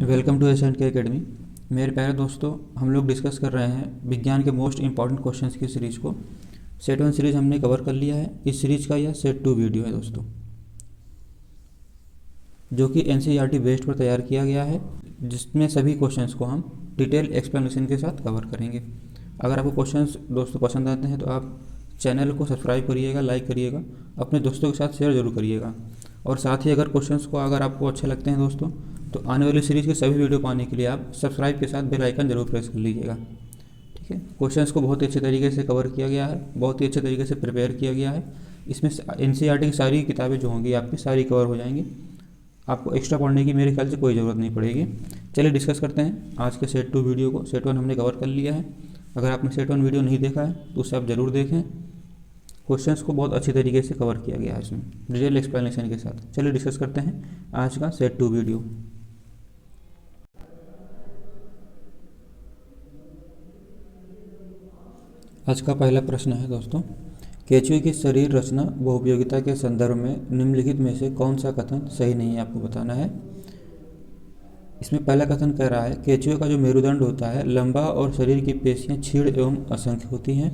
Welcome to एस.एंड.के academy. मेरे प्यारे दोस्तों, हम लोग डिस्कस कर रहे हैं विज्ञान के मोस्ट इंपॉर्टेंट क्वेश्चंस की सीरीज़ को। सेट 1 सीरीज़ हमने कवर कर लिया है। इस सीरीज़ का यह सेट 2 वीडियो है दोस्तों, जो कि एनसीईआरटी बेस्ड पर तैयार किया गया है, जिसमें सभी क्वेश्चंस को हम डिटेल एक्सप्लेनेशन के साथ कवर करेंगे। अगर आपको क्वेश्चंस दोस्तों पसंद आते हैं तो आप चैनल को सब्सक्राइब करिएगा, लाइक करिएगा, अपने दोस्तों के साथ शेयर जरूर करिएगा। और साथ ही अगर आपको अच्छे लगते हैं दोस्तों, तो आने वाली सीरीज़ के सभी वीडियो पाने के लिए आप सब्सक्राइब के साथ बेल आइकन जरूर प्रेस कर लीजिएगा। ठीक है, क्वेश्चंस को बहुत ही अच्छे तरीके से कवर किया गया है, बहुत ही अच्छे तरीके से प्रिपेयर किया गया है। इसमें एनसीईआरटी की सारी किताबें जो होंगी आपकी सारी कवर हो जाएंगी। आपको एक्स्ट्रा पढ़ने की मेरे ख्याल से कोई ज़रूरत नहीं पड़ेगी। चलिए डिस्कस करते हैं आज के सेट 2 वीडियो को। सेट 1 हमने कवर कर लिया है। अगर आपने सेट 1 वीडियो नहीं देखा है तो उसे आप ज़रूर देखें। क्वेश्चंस को बहुत अच्छी तरीके से कवर किया गया है इसमें डिटेल एक्सप्लेनेशन के साथ। चलिए डिस्कस करते हैं आज का सेट 2 वीडियो। आज का पहला प्रश्न है दोस्तों, केंचुए की शरीर रचना व उपयोगिता के संदर्भ में निम्नलिखित में से कौन सा कथन सही नहीं है, आपको बताना है। इसमें पहला कथन कह रहा है केंचुए का जो मेरुदंड होता है लंबा और शरीर की पेशियां क्षीण एवं असंख्य होती हैं।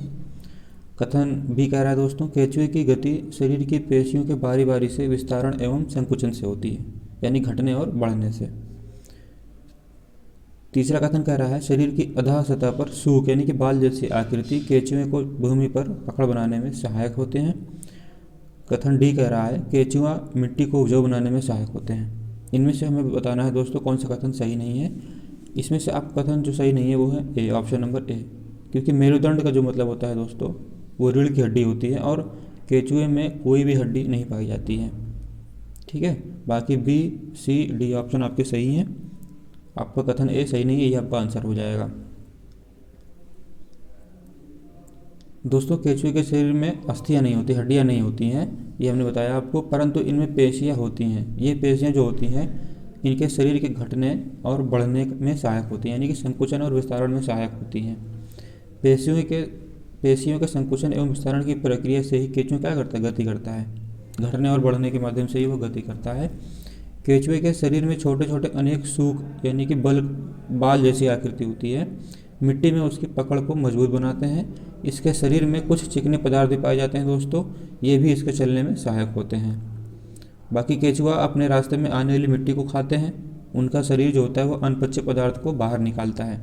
कथन भी कह रहा है दोस्तों केंचुए की गति शरीर की पेशियों के बारी बारी से विस्तारण एवं संकुचन से होती है, यानी घटने और बढ़ने से। तीसरा कथन कह रहा है शरीर की अधः सतह पर सूख यानी कि बाल जैसी आकृति केंचुए को भूमि पर पकड़ बनाने में सहायक होते हैं। कथन डी कह रहा है केंचुआ मिट्टी को उपजाऊ बनाने में सहायक होते हैं। इनमें से हमें बताना है दोस्तों कौन सा कथन सही नहीं है। इसमें से आप कथन जो सही नहीं है वो है ए, ऑप्शन नंबर ए, क्योंकि मेरुदंड का जो मतलब होता है दोस्तों वो रीढ़ की हड्डी होती है और केंचुए में कोई भी हड्डी नहीं पाई जाती है। ठीक है, बाकी बी सी डी ऑप्शन आपके सही हैं। आपका कथन ए सही नहीं है, ये आपका आंसर हो जाएगा। दोस्तों केंचुए के शरीर में अस्थियां नहीं होती, हड्डियां नहीं होती हैं, ये हमने बताया आपको, परंतु इनमें पेशियां होती हैं। ये पेशियां जो होती हैं इनके शरीर के घटने और बढ़ने में सहायक होती हैं, यानी कि संकुचन और विस्तारण में सहायक होती हैं। पेशियों के संकुचन एवं विस्तारण की प्रक्रिया से ही केंचुआ क्या करता है, गति करता है। घटने और बढ़ने के माध्यम से ही वो गति करता है। केंचुए के शरीर में छोटे छोटे अनेक सूख यानी कि बाल जैसी आकृति होती है, मिट्टी में उसकी पकड़ को मजबूत बनाते हैं। इसके शरीर में कुछ चिकने पदार्थ भी पाए जाते हैं दोस्तों, ये भी इसके चलने में सहायक होते हैं। बाकी केंचुआ अपने रास्ते में आने वाली मिट्टी को खाते हैं। उनका शरीर जो होता है वो अनपच्य पदार्थ को बाहर निकालता है।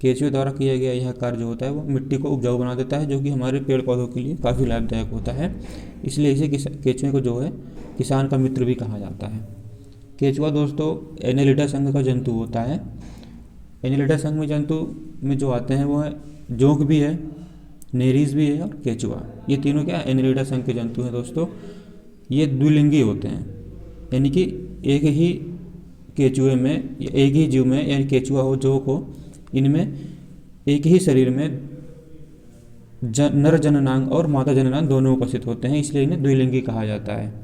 केंचुए द्वारा किया गया यह कार्य जो होता है वो मिट्टी को उपजाऊ बना देता है, जो कि हमारे पेड़ पौधों के लिए काफ़ी लाभदायक होता है। इसलिए इसे केंचुए को जो है किसान का मित्र भी कहा जाता है। केंचुआ दोस्तों एनेलिडा संघ का जंतु होता है। एनेलिडा संघ में जंतु में जो आते हैं वो है जोंक भी है, नेरीज भी है और केंचुआ। ये तीनों क्या एनेलिडा संघ के जंतु हैं दोस्तों। ये द्विलिंगी होते हैं, यानी कि एक ही केंचुए में, एक ही जीव में, यानी केंचुआ हो जोंक हो, इनमें एक ही शरीर में नर जननांग और मादा जननांग दोनों उपस्थित होते हैं, इसलिए इन्हें द्विलिंगी कहा जाता है।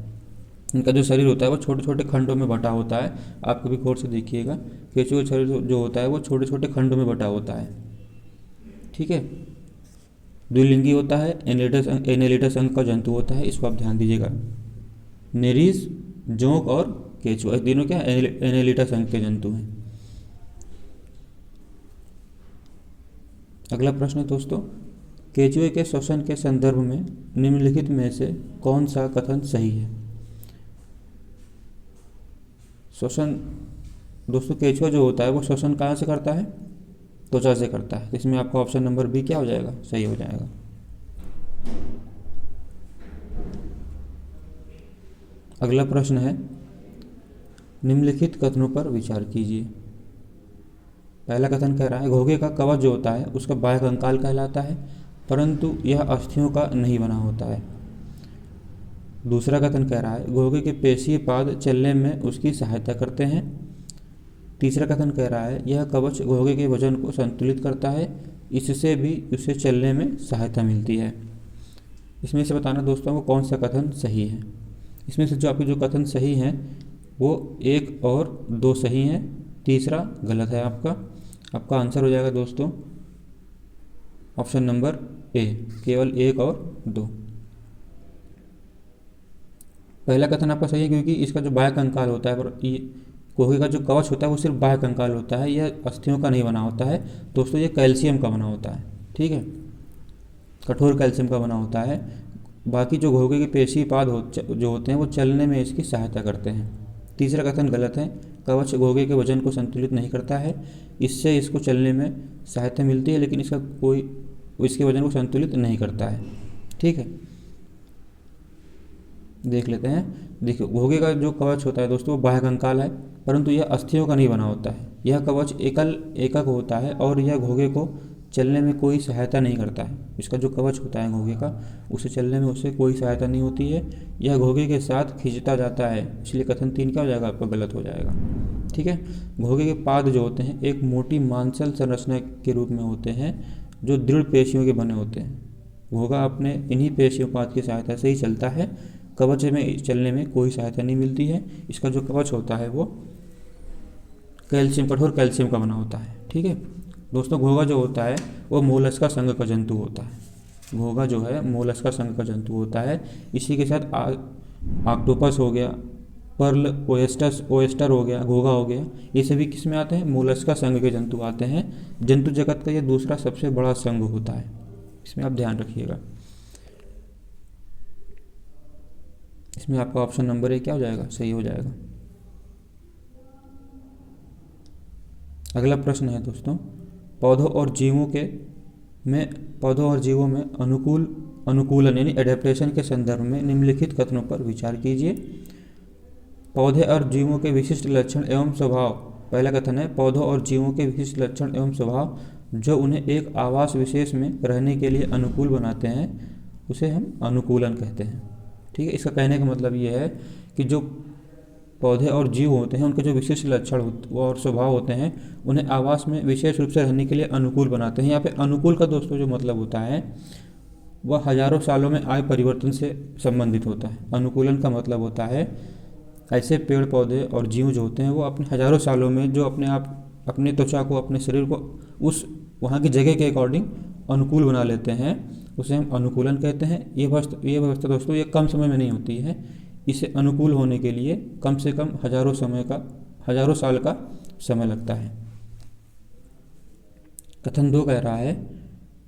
इनका जो शरीर होता है वो छोटे छोटे खंडों में बटा होता है। आप कभी गौर से देखिएगा, केंचुए का शरीर जो होता है वो छोटे छोटे खंडों में बटा होता है। ठीक है, द्विलिंगी होता है, एनेलिडा संघ का जंतु होता है, इसको आप ध्यान दीजिएगा। नेरीज, जोंक और केंचुआ तीनों क्या एनेलिडा संघ के जंतु हैं। अगला प्रश्न है दोस्तों, केंचुए के श्वसन के संदर्भ में निम्नलिखित में से कौन सा कथन सही है। श्वसन दोस्तों केंचुआ जो होता है वो श्वसन कहाँ से करता है, त्वचा से करता है। इसमें आपका ऑप्शन नंबर बी क्या हो जाएगा, सही हो जाएगा। अगला प्रश्न है निम्नलिखित कथनों पर विचार कीजिए। पहला कथन कह रहा है घोंघे का कवच जो होता है उसका बाह्य कंकाल कहलाता है, परंतु यह अस्थियों का नहीं बना होता है। दूसरा कथन कह रहा है घोंघे के पेशीय पाद चलने में उसकी सहायता करते हैं। तीसरा कथन कह रहा है यह कवच घोंघे के वजन को संतुलित करता है, इससे भी उसे चलने में सहायता मिलती है। इसमें से बताना दोस्तों वो कौन सा कथन सही है। इसमें से जो आपके जो कथन सही हैं वो 1 और 2 सही हैं, तीसरा गलत है। आपका आंसर हो जाएगा दोस्तों ऑप्शन नंबर ए, केवल 1 और 2। पहला कथन आपका सही है क्योंकि इसका जो बाह्य कंकाल होता है पर ये घोंघे का जो कवच होता है वो सिर्फ बाह्य कंकाल होता है, यह अस्थियों का नहीं बना होता है दोस्तों, ये कैल्शियम का बना होता है। ठीक है, कठोर कैल्शियम का बना होता है। बाकी जो घोंघे के पेशी पाद जो होते हैं वो चलने में इसकी सहायता करते हैं। तीसरा कथन गलत है, कवच घोंघे के वजन को संतुलित नहीं करता है, इससे इसको चलने में सहायता मिलती है लेकिन इसके वजन को संतुलित नहीं करता है। ठीक है, देख लेते हैं। देखिए, घोंघे का जो कवच होता है दोस्तों वो बाह्य कंकाल है, परंतु यह अस्थियों का नहीं बना होता है। यह कवच एकक होता है और यह घोंघे को चलने में कोई सहायता नहीं करता है। इसका जो कवच होता है घोंघे का, उसे चलने में उससे कोई सहायता नहीं होती है, यह घोंघे के साथ खींचता जाता है, इसलिए कथन 3 क्या हो जाएगा आपका, गलत हो जाएगा। ठीक है, घोंघे के पाद जो होते हैं एक मोटी मांसल संरचना के रूप में होते हैं जो दृढ़ पेशियों के बने होते हैं। घोंघा अपने इन्हीं पेशियों पाद की सहायता से ही चलता है, कवच में चलने में कोई सहायता नहीं मिलती है। इसका जो कवच होता है वो कठोर कैल्शियम का बना होता है। ठीक है दोस्तों, घोंघा जो होता है वो मोलस्का संघ का जंतु होता है। घोंघा जो है मोलस्का संघ का जंतु होता है। इसी के साथ ऑक्टोपस हो गया, पर्ल ओएस्टर हो गया, घोंघा हो गया, ये सभी किस में आते हैं, मोलस्का संघ के जंतु आते हैं। जंतु जगत का ये दूसरा सबसे बड़ा संघ होता है, इसमें आप ध्यान रखिएगा। इसमें आपका ऑप्शन नंबर 1 क्या हो जाएगा, सही हो जाएगा। अगला प्रश्न है दोस्तों, पौधों और जीवों में अनुकूलन यानी एडेप्टेशन के संदर्भ में निम्नलिखित कथनों पर विचार कीजिए। पौधे और जीवों के विशिष्ट लक्षण एवं स्वभाव। पहला कथन है, पौधों और जीवों के विशिष्ट लक्षण एवं स्वभाव जो उन्हें एक आवास विशेष में रहने के लिए अनुकूल बनाते हैं उसे हम अनुकूलन कहते हैं। ठीक है, इसका कहने का मतलब ये है कि जो पौधे और जीव होते हैं उनके जो विशिष्ट लक्षण और स्वभाव होते हैं उन्हें आवास में विशेष रूप से रहने के लिए अनुकूल बनाते हैं। यहाँ पे अनुकूल का दोस्तों जो मतलब होता है वह हजारों सालों में आए परिवर्तन से संबंधित होता है। अनुकूलन का मतलब होता है ऐसे पेड़ पौधे और जीव जो होते हैं वो अपने हजारों सालों में जो अपने त्वचा को, अपने शरीर को उस वहाँ की जगह के अकॉर्डिंग अनुकूल बना लेते हैं, उसे हम अनुकूलन कहते हैं। ये व्यवस्था दोस्तों ये कम समय में नहीं होती है, इसे अनुकूल होने के लिए कम से कम हजारों साल का समय लगता है। कथन 2 कह रहा है,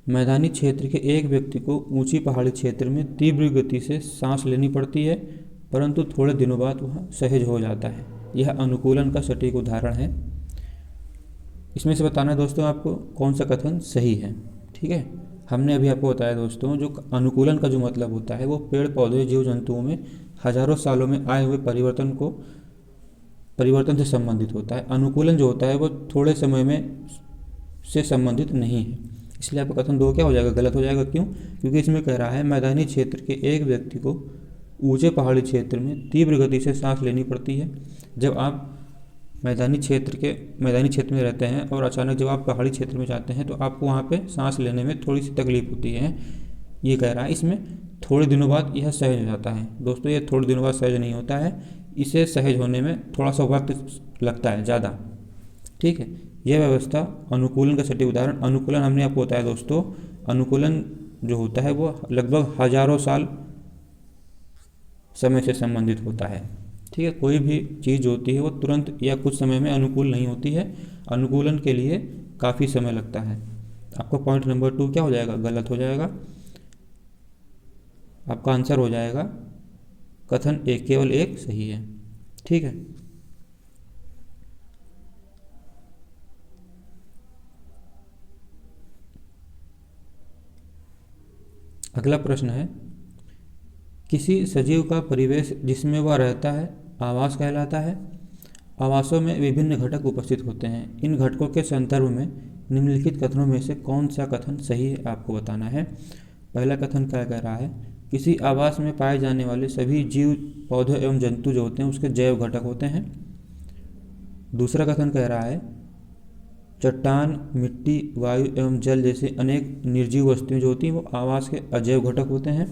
मैदानी क्षेत्र के एक व्यक्ति को ऊंची पहाड़ी क्षेत्र में तीव्र गति से सांस लेनी पड़ती है, परंतु थोड़े दिनों बाद वह सहज हो जाता है। यह अनुकूलन का सटीक उदाहरण है। इसमें से बताना है दोस्तों आपको कौन सा कथन सही है। ठीक है, हमने अभी आपको बताया दोस्तों जो अनुकूलन का जो मतलब होता है वो पेड़ पौधे जीव जंतुओं में हजारों सालों में आए हुए परिवर्तन से संबंधित होता है। अनुकूलन जो होता है वो थोड़े समय में से संबंधित नहीं है, इसलिए आपका कथन 2 क्या हो जाएगा, गलत हो जाएगा। क्यों? क्योंकि इसमें कह रहा है मैदानी क्षेत्र के एक व्यक्ति को ऊंचे पहाड़ी क्षेत्र में तीव्र गति से सांस लेनी पड़ती है। जब आप मैदानी क्षेत्र में रहते हैं और अचानक जब आप पहाड़ी क्षेत्र में जाते हैं तो आपको वहाँ पे सांस लेने में थोड़ी सी तकलीफ होती है, ये कह रहा है। इसमें थोड़े दिनों बाद यह सहज हो जाता है। दोस्तों ये थोड़े दिनों बाद सहज नहीं होता है, इसे सहज होने में थोड़ा सा वक्त लगता है ज़्यादा। ठीक है, यह व्यवस्था अनुकूलन का सटीक उदाहरण। अनुकूलन हमने आपको बताया दोस्तों, अनुकूलन जो होता है वो लगभग हजारों साल समय से संबंधित होता है। ठीक है, कोई भी चीज़ होती है वो तुरंत या कुछ समय में अनुकूल नहीं होती है, अनुकूलन के लिए काफ़ी समय लगता है। आपका पॉइंट नंबर 2 क्या हो जाएगा, गलत हो जाएगा। आपका आंसर हो जाएगा कथन 1, केवल 1 सही है। ठीक है, अगला प्रश्न है, किसी सजीव का परिवेश जिसमें वह रहता है आवास कहलाता है। आवासों में विभिन्न घटक उपस्थित होते हैं। इन घटकों के संदर्भ में निम्नलिखित कथनों में से कौन सा कथन सही है आपको बताना है। पहला कथन क्या कह रहा है, किसी आवास में पाए जाने वाले सभी जीव पौधे एवं जंतु जो होते हैं उसके जैव घटक होते हैं। दूसरा कथन कह रहा है, चट्टान, मिट्टी, वायु एवं जल जैसे अनेक निर्जीव वस्तुएं जो होती हैं वो आवास के अजैव घटक होते हैं।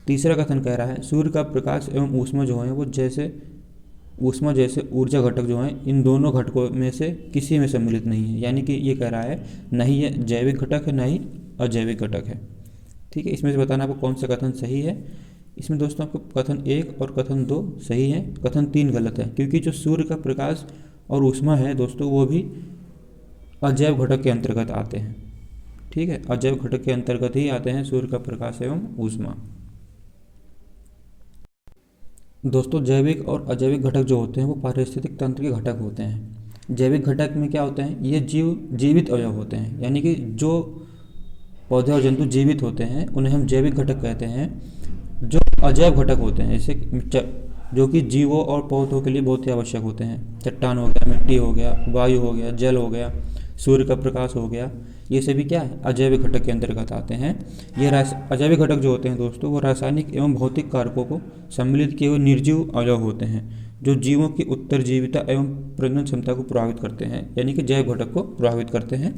तीसरा कथन कह रहा है, सूर्य का प्रकाश एवं ऊष्मा जो है वो ऊष्मा जैसे ऊर्जा घटक जो हैं इन दोनों घटकों में से किसी में सम्मिलित नहीं है। यानी कि ये कह रहा है न ही ये जैविक घटक है न ही अजैविक घटक है। ठीक है, इसमें से बताना आपको कौन सा कथन सही है। इसमें दोस्तों आपको कथन 1 और कथन 2 सही है, कथन 3 गलत है, क्योंकि जो सूर्य का प्रकाश और ऊष्मा है दोस्तों वो भी अजैव घटक के अंतर्गत आते हैं। ठीक है, अजैव घटक के अंतर्गत ही आते हैं सूर्य का प्रकाश एवं ऊष्मा। दोस्तों जैविक और अजैविक घटक जो होते हैं वो पारिस्थितिक तंत्र के घटक होते हैं। जैविक घटक में क्या होते हैं, ये जीवित अवयव होते हैं, यानी कि जो पौधे और जंतु जीवित होते हैं उन्हें हम जैविक घटक कहते हैं। जो अजैव घटक होते हैं जैसे जो कि जीवों और पौधों के लिए बहुत ही आवश्यक होते हैं, चट्टान हो गया, मिट्टी हो गया, वायु हो गया, जल हो गया, सूर्य का प्रकाश हो गया, ये सभी क्या है, अजैविक घटक के अंतर्गत आते हैं। ये अजैविक घटक जो होते हैं दोस्तों वो रासायनिक एवं भौतिक कारकों को सम्मिलित किए हुए निर्जीव अवयव होते हैं जो जीवों की उत्तरजीविता एवं प्रजनन क्षमता को प्रभावित करते हैं, यानी कि जैव घटक को प्रभावित करते हैं।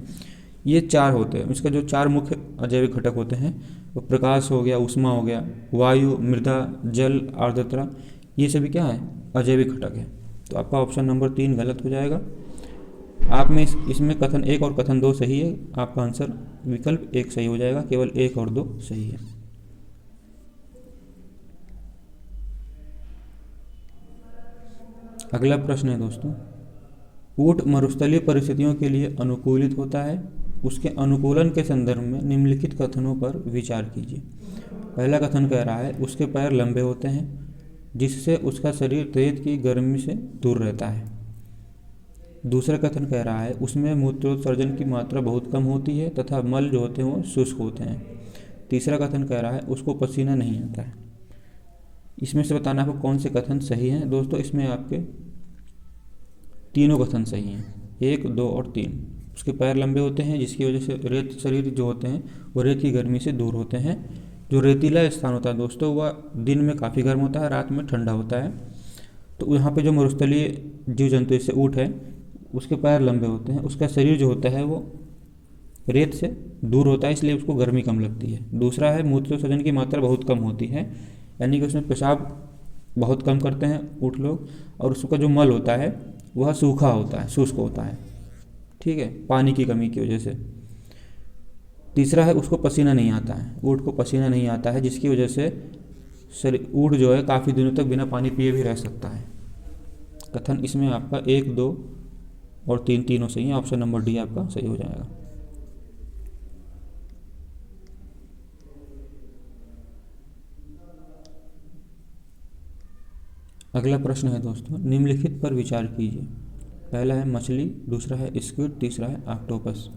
ये 4 होते हैं। इसका जो 4 मुख्य अजैविक घटक होते हैं वो प्रकाश हो गया, ऊष्मा हो गया, वायु, मृदा, जल, आर्द्रता, ये सभी क्या है, अजैविक घटक है। तो आपका ऑप्शन नंबर 3 गलत हो जाएगा। आप में इसमें कथन 1 और कथन 2 सही है, आपका आंसर विकल्प 1 सही हो जाएगा, केवल 1 और 2 सही है। अगला प्रश्न है दोस्तों, ऊँट मरुस्थलीय परिस्थितियों के लिए अनुकूलित होता है, उसके अनुकूलन के संदर्भ में निम्नलिखित कथनों पर विचार कीजिए। पहला कथन कह रहा है उसके पैर लंबे होते हैं जिससे उसका शरीर रेत की गर्मी से दूर रहता है। दूसरा कथन कह रहा है उसमें मूत्रोत्सर्जन की मात्रा बहुत कम होती है तथा मल जो होते हैं वो शुष्क होते हैं। तीसरा कथन कह रहा है उसको पसीना नहीं आता है। इसमें से बताना आपको कौन से कथन सही हैं। दोस्तों इसमें आपके तीनों कथन सही हैं, 1, 2 और 3। उसके पैर लंबे होते हैं जिसकी वजह से रेत शरीर जो होते हैं वो रेत की गर्मी से दूर होते हैं। जो रेतीला स्थान होता है दोस्तों वह दिन में काफ़ी गर्म होता है, रात में ठंडा होता है। तो यहाँ पे जो मरुस्थलीय जीव जंतु जैसे ऊँट है उसके पैर लंबे होते हैं, उसका शरीर जो होता है वो रेत से दूर होता है, इसलिए उसको गर्मी कम लगती है। दूसरा है मूत्रोत्सर्जन की मात्रा बहुत कम होती है, यानी कि उसमें पेशाब बहुत कम करते हैं ऊँट लोग, और उसका जो मल होता है वह सूखा होता है, शुष्क होता है। ठीक है, पानी की कमी की वजह से। तीसरा है उसको पसीना नहीं आता है, ऊँट को पसीना नहीं आता है जिसकी वजह से ऊँट जो है काफ़ी दिनों तक बिना पानी पिए भी रह सकता है। कथन इसमें आपका 1, 2 और 3 तीनों सही है, ऑप्शन नंबर डी आपका सही हो जाएगा। अगला प्रश्न है दोस्तों, निम्नलिखित पर विचार कीजिए। पहला है मछली, दूसरा है स्क्विड, तीसरा है ऑक्टोपस।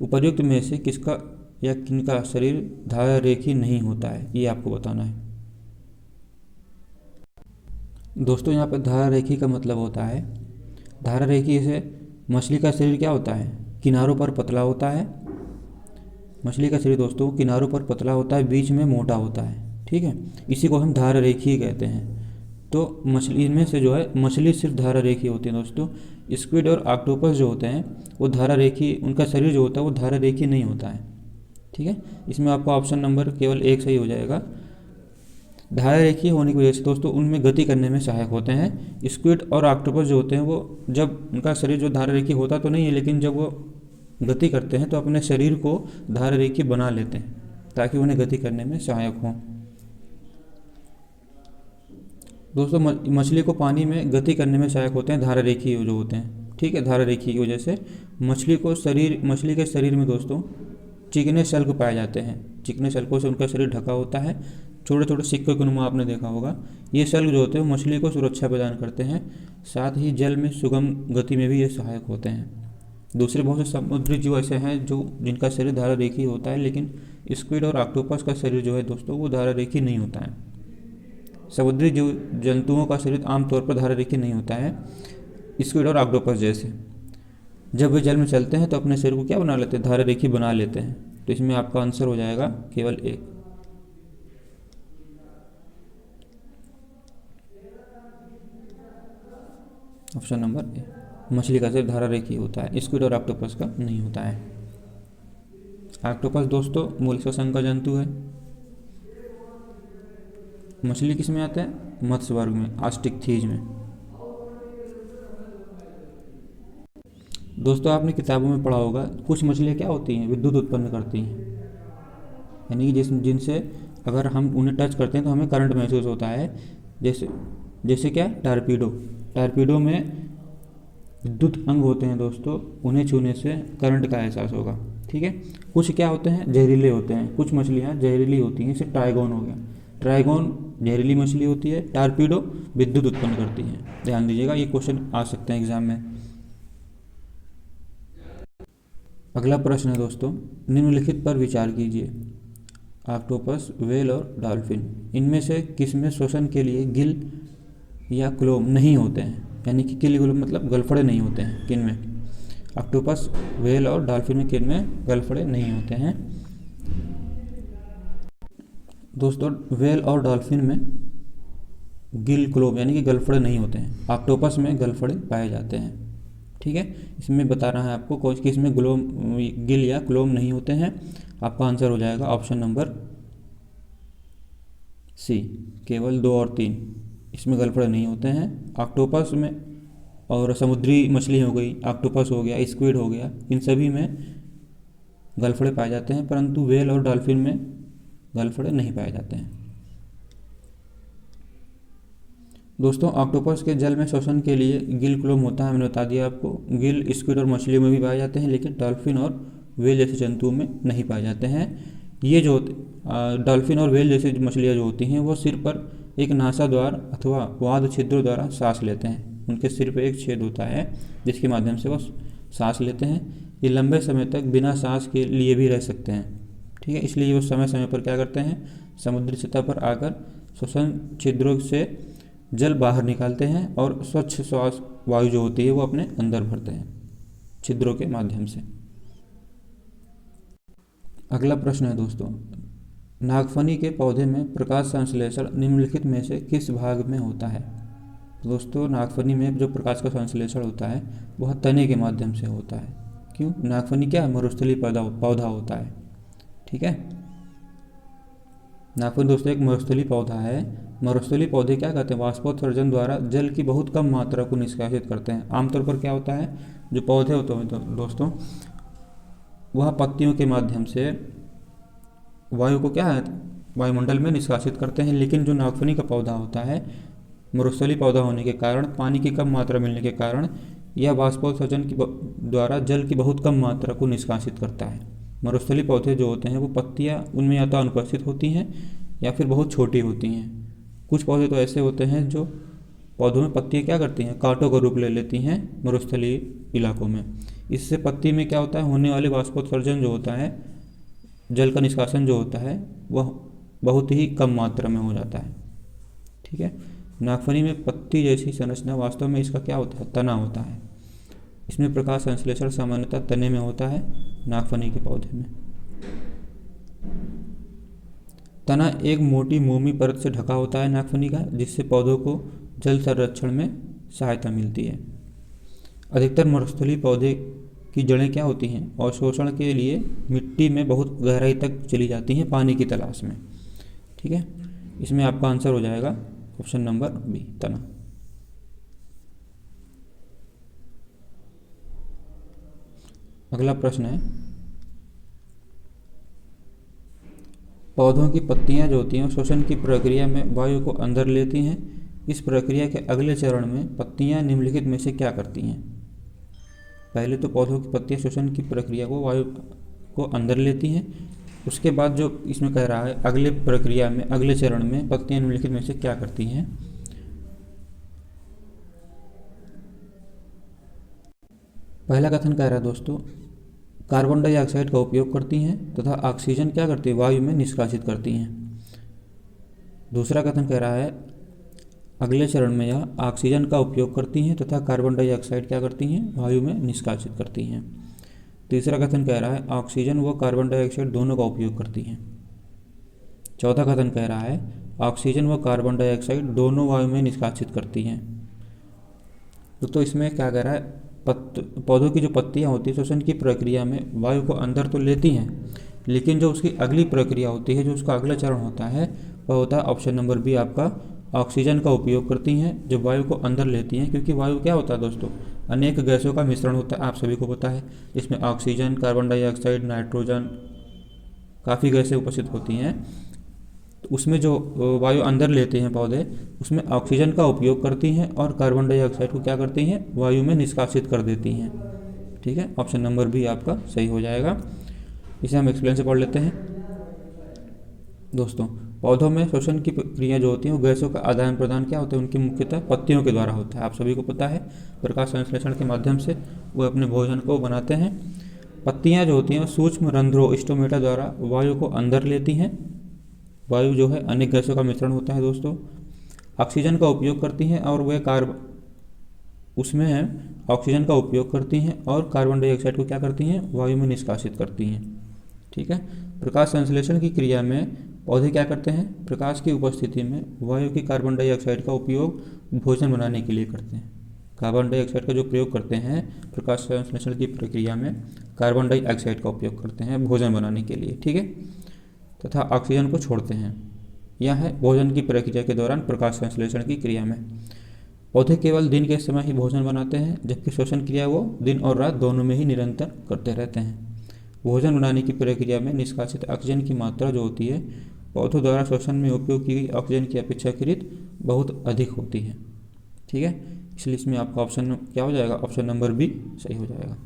उपर्युक्त में से किसका या किनका शरीर धारारेखी नहीं होता है, ये आपको बताना है। दोस्तों यहाँ पर धारारेखी का मतलब होता है, धारारेखी से मछली का शरीर क्या होता है, किनारों पर पतला होता है। मछली का शरीर दोस्तों किनारों पर पतला होता है, बीच में मोटा होता है। ठीक है, इसी को हम धारारेखी कहते हैं। तो मछली में से जो है मछली सिर्फ धारारेखी होती है दोस्तों। स्क्विड और ऑक्टोपस जो होते हैं वो धारारेखी, उनका शरीर जो होता है वो धारारेखी नहीं होता है। ठीक है, इसमें आपका ऑप्शन नंबर केवल 1 सही हो जाएगा। धारारेखी होने की वजह से दोस्तों उनमें गति करने में सहायक होते हैं। स्क्विड और ऑक्टोपस जो होते हैं वो जब उनका शरीर जो धारारेखी होता तो नहीं है, लेकिन जब वो गति करते हैं तो अपने शरीर को धारारेखी बना लेते हैं ताकि उन्हें गति करने में सहायक हों। दोस्तों मछली को पानी में गति करने में सहायक होते हैं धारारेखी जो होते हैं। ठीक है, धारारेखी की वजह से मछली के शरीर में दोस्तों चिकने शल्क पाए जाते हैं। चिकने शल्कों से उनका शरीर ढका होता है, छोटे छोटे सिक्कों के नुमा आपने देखा होगा। ये शल्क जो होते हैं मछली को सुरक्षा प्रदान करते हैं, साथ ही जल में सुगम गति में भी ये सहायक होते हैं। दूसरे बहुत से समुद्री जीव ऐसे हैं जिनका शरीर धारारेखी होता है, लेकिन स्क्विड और ऑक्टोपस का शरीर जो है दोस्तों वो धारारेखी नहीं होता है। समुद्री जीव जंतुओं का शरीर आमतौर पर धारारेखी नहीं होता है, स्क्विड और ऑक्टोपस जैसे। जब वे जल में चलते हैं तो अपने शरीर को क्या बना लेते हैं, धारारेखी बना लेते हैं। तो इसमें आपका आंसर हो जाएगा केवल 1, ऑप्शन नंबर ए। मछली का शरीर धारारेखी होता है, स्क्विड और ऑक्टोपस का नहीं होता है। ऑक्टोपस दोस्तों मोलस्क संघ का जंतु है। मछली किस में आता है, मत्स्य वर्ग में, आस्टिकथीज में। दोस्तों आपने किताबों में पढ़ा होगा कुछ मछलियाँ क्या होती हैं, विद्युत उत्पन्न करती हैं, यानी कि जिनसे अगर हम उन्हें टच करते हैं तो हमें करंट महसूस होता है। जैसे जैसे क्या, टारपीडो। टारपीडो में विद्युत अंग होते हैं दोस्तों, उन्हें छूने से करंट का एहसास होगा। ठीक है। कुछ क्या होते हैं, जहरीले होते हैं। कुछ मछलियाँ जहरीली होती हैं, जैसे ट्राइगोन हो गया। ट्राइगोन जहरीली मछली होती है, टारपीडो विद्युत उत्पन्न करती है। ध्यान दीजिएगा, ये क्वेश्चन आ सकते हैं एग्जाम में। अगला प्रश्न है दोस्तों, निम्नलिखित पर विचार कीजिए। ऑक्टोपस, व्हेल और डॉल्फिन, इनमें से किस में श्वसन के लिए गिल या क्लोम नहीं होते हैं? यानी कि गिल क्लोम मतलब गलफड़े नहीं होते हैं किन में? ऑक्टोपस, व्हेल और डॉल्फिन में किन में गलफड़े नहीं होते हैं? दोस्तों व्हेल और डॉल्फिन में गिल क्लोम यानी कि गलफड़े नहीं होते हैं। ऑक्टोपस में गलफड़े पाए जाते हैं। ठीक है। इसमें बता रहा है आपको कि इसमें ग्लोम गिल या क्लोम नहीं होते हैं। आपका आंसर हो जाएगा ऑप्शन नंबर सी, केवल 2 और 3, इसमें गलफड़े नहीं होते हैं। ऑक्टोपस में और समुद्री मछली हो गई, ऑक्टोपस हो गया, स्क्विड हो गया, इन सभी में गलफड़े पाए जाते हैं, परंतु व्हेल और डॉल्फिन में गलफड़े नहीं पाए जाते हैं। दोस्तों ऑक्टोपस के जल में श्वसन के लिए गिल क्लोम होता है, मैंने बता दिया आपको। गिल स्क्विड और मछलियों में भी पाए जाते हैं, लेकिन डॉल्फिन और व्हेल जैसे जंतुओं में नहीं पाए जाते हैं। ये जो डॉल्फिन और व्हेल जैसी मछलियाँ जो होती हैं वो सिर पर एक नासा द्वार अथवा वाद छिद्रों द्वारा सांस लेते हैं। उनके सिर पर एक छेद होता है जिसके माध्यम से वो सांस लेते हैं। ये लंबे समय तक बिना सांस के लिए भी रह सकते हैं। ठीक है। इसलिए वो समय समय पर क्या करते हैं, समुद्री सतह पर आकर श्वसन छिद्रों से जल बाहर निकालते हैं और स्वच्छ श्वास वायु जो होती है वो अपने अंदर भरते हैं छिद्रों के माध्यम से। अगला प्रश्न है दोस्तों, नागफनी के पौधे में प्रकाश संश्लेषण निम्नलिखित में से किस भाग में होता है? दोस्तों नागफनी में जो प्रकाश का संश्लेषण होता है वह तने के माध्यम से होता है। क्यों? नागफनी क्या है, मरुस्थलीय पौधा होता है। ठीक है। नागफनी दोस्तों एक मरुस्थलीय पौधा है। मरुस्थलीय पौधे क्या करते हैं, वाष्पोत्सर्जन द्वारा जल की बहुत कम मात्रा को निष्कासित करते हैं। आमतौर पर क्या होता है, जो पौधे होते हैं दोस्तों वह पत्तियों के माध्यम से वायु को क्या है, वायुमंडल में निष्कासित करते हैं। लेकिन जो नागफनी का पौधा होता है, मरुस्थलीय पौधा होने के कारण, पानी की कम मात्रा मिलने के कारण यह वाष्पोत्सर्जन की द्वारा जल की बहुत कम मात्रा को निष्कासित करता है। मरुस्थलीय पौधे जो होते हैं वो पत्तियाँ उनमें या तो अनुपस्थित होती हैं या फिर बहुत छोटी होती हैं। कुछ पौधे तो ऐसे होते हैं जो पौधों में पत्तियाँ क्या करती हैं, कांटों का रूप ले लेती हैं मरुस्थलीय इलाकों में। इससे पत्ती में क्या होता है, होने वाले वाष्पोत्सर्जन जो होता है, जल का निष्कासन जो होता है वह बहुत ही कम मात्रा में हो जाता है। ठीक है। नागफनी में पत्ती जैसी संरचना, वास्तव में इसका क्या होता है, तना होता है। इसमें प्रकाश संश्लेषण सामान्यतः तने में होता है नागफनी के पौधे में। तना एक मोटी मोमी परत से ढका होता है नागफनी का, जिससे पौधों को जल संरक्षण में सहायता मिलती है। अधिकतर मरुस्थलीय पौधे की जड़ें क्या होती हैं, अवशोषण के लिए मिट्टी में बहुत गहराई तक चली जाती हैं पानी की तलाश में। ठीक है। इसमें आपका आंसर हो जाएगा ऑप्शन नंबर बी, तना। अगला प्रश्न है, पौधों की पत्तियां जो होती हैं श्वसन की प्रक्रिया में वायु को अंदर लेती हैं। इस प्रक्रिया के अगले चरण में पत्तियां निम्नलिखित में से क्या करती हैं? पहले तो पौधों की पत्तियां श्वसन की प्रक्रिया को वायु को अंदर लेती हैं। उसके बाद जो इसमें कह रहा है अगले प्रक्रिया में, अगले चरण में पत्तियां निम्नलिखित में से क्या करती हैं? पहला कथन कह रहा है दोस्तों, कार्बन डाइऑक्साइड का उपयोग करती हैं तथा ऑक्सीजन क्या करती है, वायु में निष्कासित करती हैं। दूसरा कथन कह रहा है अगले चरण में यह ऑक्सीजन का उपयोग करती हैं तथा कार्बन डाइऑक्साइड क्या करती हैं, वायु में निष्कासित करती हैं। तीसरा कथन कह रहा है ऑक्सीजन व कार्बन डाइऑक्साइड दोनों का उपयोग करती हैं। चौथा कथन कह रहा है ऑक्सीजन व कार्बन डाइऑक्साइड दोनों वायु में निष्कासित करती हैं। तो इसमें क्या कह रहा है, पौधों की जो पत्तियां होती है श्वसन की प्रक्रिया में वायु को अंदर तो लेती हैं, लेकिन जो उसकी अगली प्रक्रिया होती है, जो उसका अगला चरण होता है, वह होता है ऑप्शन नंबर बी आपका, ऑक्सीजन का उपयोग करती हैं जो वायु को अंदर लेती हैं। क्योंकि वायु क्या होता है दोस्तों, अनेक गैसों का मिश्रण होता है, आप सभी को पता है। इसमें ऑक्सीजन, कार्बन डाइऑक्साइड, नाइट्रोजन, काफ़ी गैसें उपस्थित होती हैं। तो उसमें जो वायु अंदर लेते हैं पौधे, उसमें ऑक्सीजन का उपयोग करती हैं और कार्बन डाइऑक्साइड को क्या करती हैं, वायु में निष्कासित कर देती हैं। ठीक है, ऑप्शन नंबर बी आपका सही हो जाएगा। इसे हम एक्सप्लेन से पढ़ लेते हैं। दोस्तों, पौधों में श्वसन की क्रिया जो होती है वो गैसों का आदान प्रदान क्या होता है, उनकी मुख्यतः पत्तियों के द्वारा होता है। आप सभी को पता है, प्रकाश संश्लेषण के माध्यम से वो अपने भोजन को बनाते हैं। पत्तियां जो होती हैं सूक्ष्म रंध्रों स्टोमेटा द्वारा वायु को अंदर लेती हैं। वायु जो है अनेक गैसों का मिश्रण होता है दोस्तों। ऑक्सीजन का उपयोग करती हैं और वे उसमें ऑक्सीजन का उपयोग करती हैं और कार्बन डाइऑक्साइड को क्या करती हैं, वायु में निष्कासित करती हैं। ठीक है, प्रकाश संश्लेषण की क्रिया में पौधे क्या करते हैं, प्रकाश की उपस्थिति में वायु की कार्बन डाइऑक्साइड का उपयोग भोजन बनाने के लिए करते हैं। कार्बन डाइऑक्साइड का जो प्रयोग करते हैं प्रकाश संश्लेषण की प्रक्रिया में, कार्बन डाइऑक्साइड का उपयोग करते हैं भोजन बनाने के लिए। ठीक है, तथा ऑक्सीजन को छोड़ते हैं। यह है भोजन की प्रक्रिया के दौरान प्रकाश संश्लेषण की क्रिया में। पौधे केवल दिन के समय ही भोजन बनाते हैं, जबकि श्वसन क्रिया वो दिन और रात दोनों में ही निरंतर करते रहते हैं। भोजन बनाने की प्रक्रिया में निष्कासित ऑक्सीजन की मात्रा जो होती है पौधों द्वारा श्वसन में उपयोग की गई ऑक्सीजन की अपेक्षाकृत बहुत अधिक होती है। ठीक है, इसलिए इसमें आपका ऑप्शन क्या हो जाएगा, ऑप्शन नंबर बी सही हो जाएगा।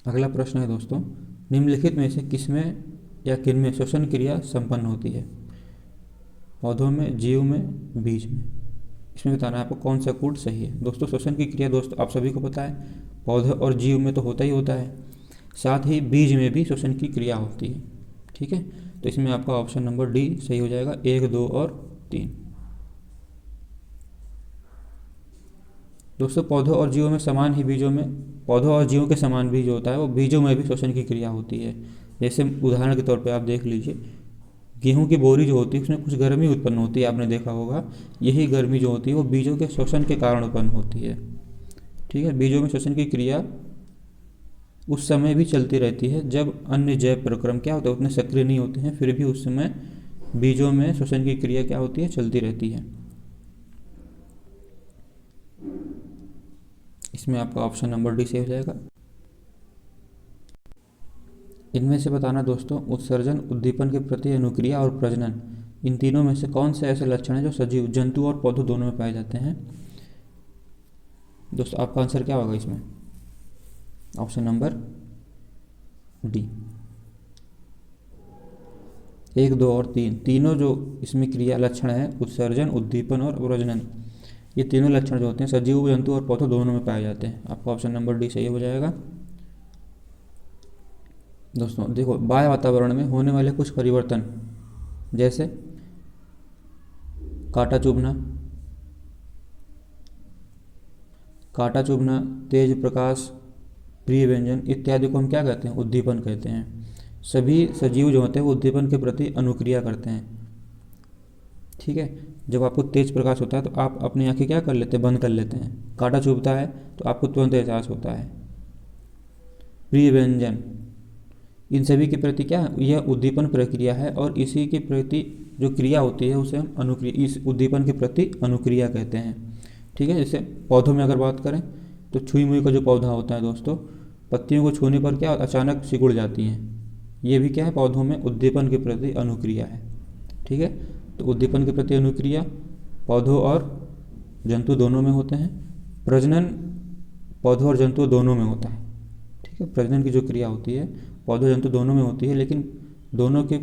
अगला प्रश्न है दोस्तों, निम्नलिखित में से किसमें या किनमें श्वसन क्रिया संपन्न होती है। पौधों में, जीव में, बीज में। इसमें बताना है आपको कौन सा कूट सही है। दोस्तों, श्वसन की क्रिया दोस्तों आप सभी को पता है पौधे और जीव में तो होता ही होता है, साथ ही बीज में भी श्वसन की क्रिया होती है। ठीक है, तो इसमें आपका ऑप्शन नंबर डी सही हो जाएगा, 1, 2 और 3। दोस्तों, पौधों और जीवों में समान ही बीजों में, पौधों और जीवों के समान बीज होता है वो बीजों में भी श्वसन की क्रिया होती है। जैसे उदाहरण के तौर पे आप देख लीजिए, गेहूं की बोरी जो होती है उसमें कुछ गर्मी उत्पन्न होती है, आपने देखा होगा। यही गर्मी जो होती है वो बीजों के श्वसन के कारण उत्पन्न होती है। ठीक है, बीजों में श्वसन की क्रिया उस समय भी चलती रहती है जब अन्य जैव प्रक्रम क्या होता है उतने सक्रिय नहीं होते हैं, फिर भी उस समय बीजों में श्वसन की क्रिया क्या होती है, चलती रहती है। इसमें आपका ऑप्शन नंबर डी सही हो जाएगा। इनमें से बताना दोस्तों, उत्सर्जन, उद्दीपन के प्रति अनुक्रिया और प्रजनन, इन तीनों में से कौन से ऐसे लक्षण हैं जो सजीव, जंतु और पौधों दोनों में पाए जाते हैं। दोस्तों, आपका आंसर क्या होगा इसमें, ऑप्शन नंबर डी। 1, 2 और 3 तीनों जो इसमें क्रिया लक्षण है, उत्सर्जन, उद्दीपन और प्रजनन, ये तीनों लक्षण जो होते हैं सजीव, जंतु और पौधों दोनों में पाए जाते हैं। आपका ऑप्शन नंबर डी सही हो जाएगा। दोस्तों देखो, बाह्य वातावरण में होने वाले कुछ परिवर्तन जैसे कांटा चुभना, तेज प्रकाश, प्रिय व्यंजन इत्यादि को हम क्या कहते हैं, उद्दीपन कहते हैं। सभी सजीव जो होते हैं वो उद्दीपन के प्रति अनुक्रिया करते हैं। ठीक है, जब आपको तेज प्रकाश होता है तो आप अपनी आंखें क्या कर लेते हैं, बंद कर लेते हैं। कांटा चुभता है तो आपको तुरंत एहसास होता है। प्रिय व्यंजन, इन सभी के प्रति क्या, यह उद्दीपन प्रक्रिया है और इसी के प्रति जो क्रिया होती है उसे हम अनुक्रिया, इस उद्दीपन के प्रति अनुक्रिया कहते हैं। ठीक है, जैसे पौधों में अगर बात करें तो छुई मुई का जो पौधा होता है दोस्तों, पत्तियों को छूने पर क्या अचानक सिकुड़ जाती हैं, ये भी क्या है, पौधों में उद्दीपन के प्रति अनुक्रिया है। ठीक है, तो उद्दीपन के प्रति अनुक्रिया पौधों और जंतु दोनों में होते हैं। प्रजनन पौधों और जंतु दोनों में होता है। ठीक है, प्रजनन की जो क्रिया होती है पौधों जंतु दोनों में होती है, लेकिन दोनों के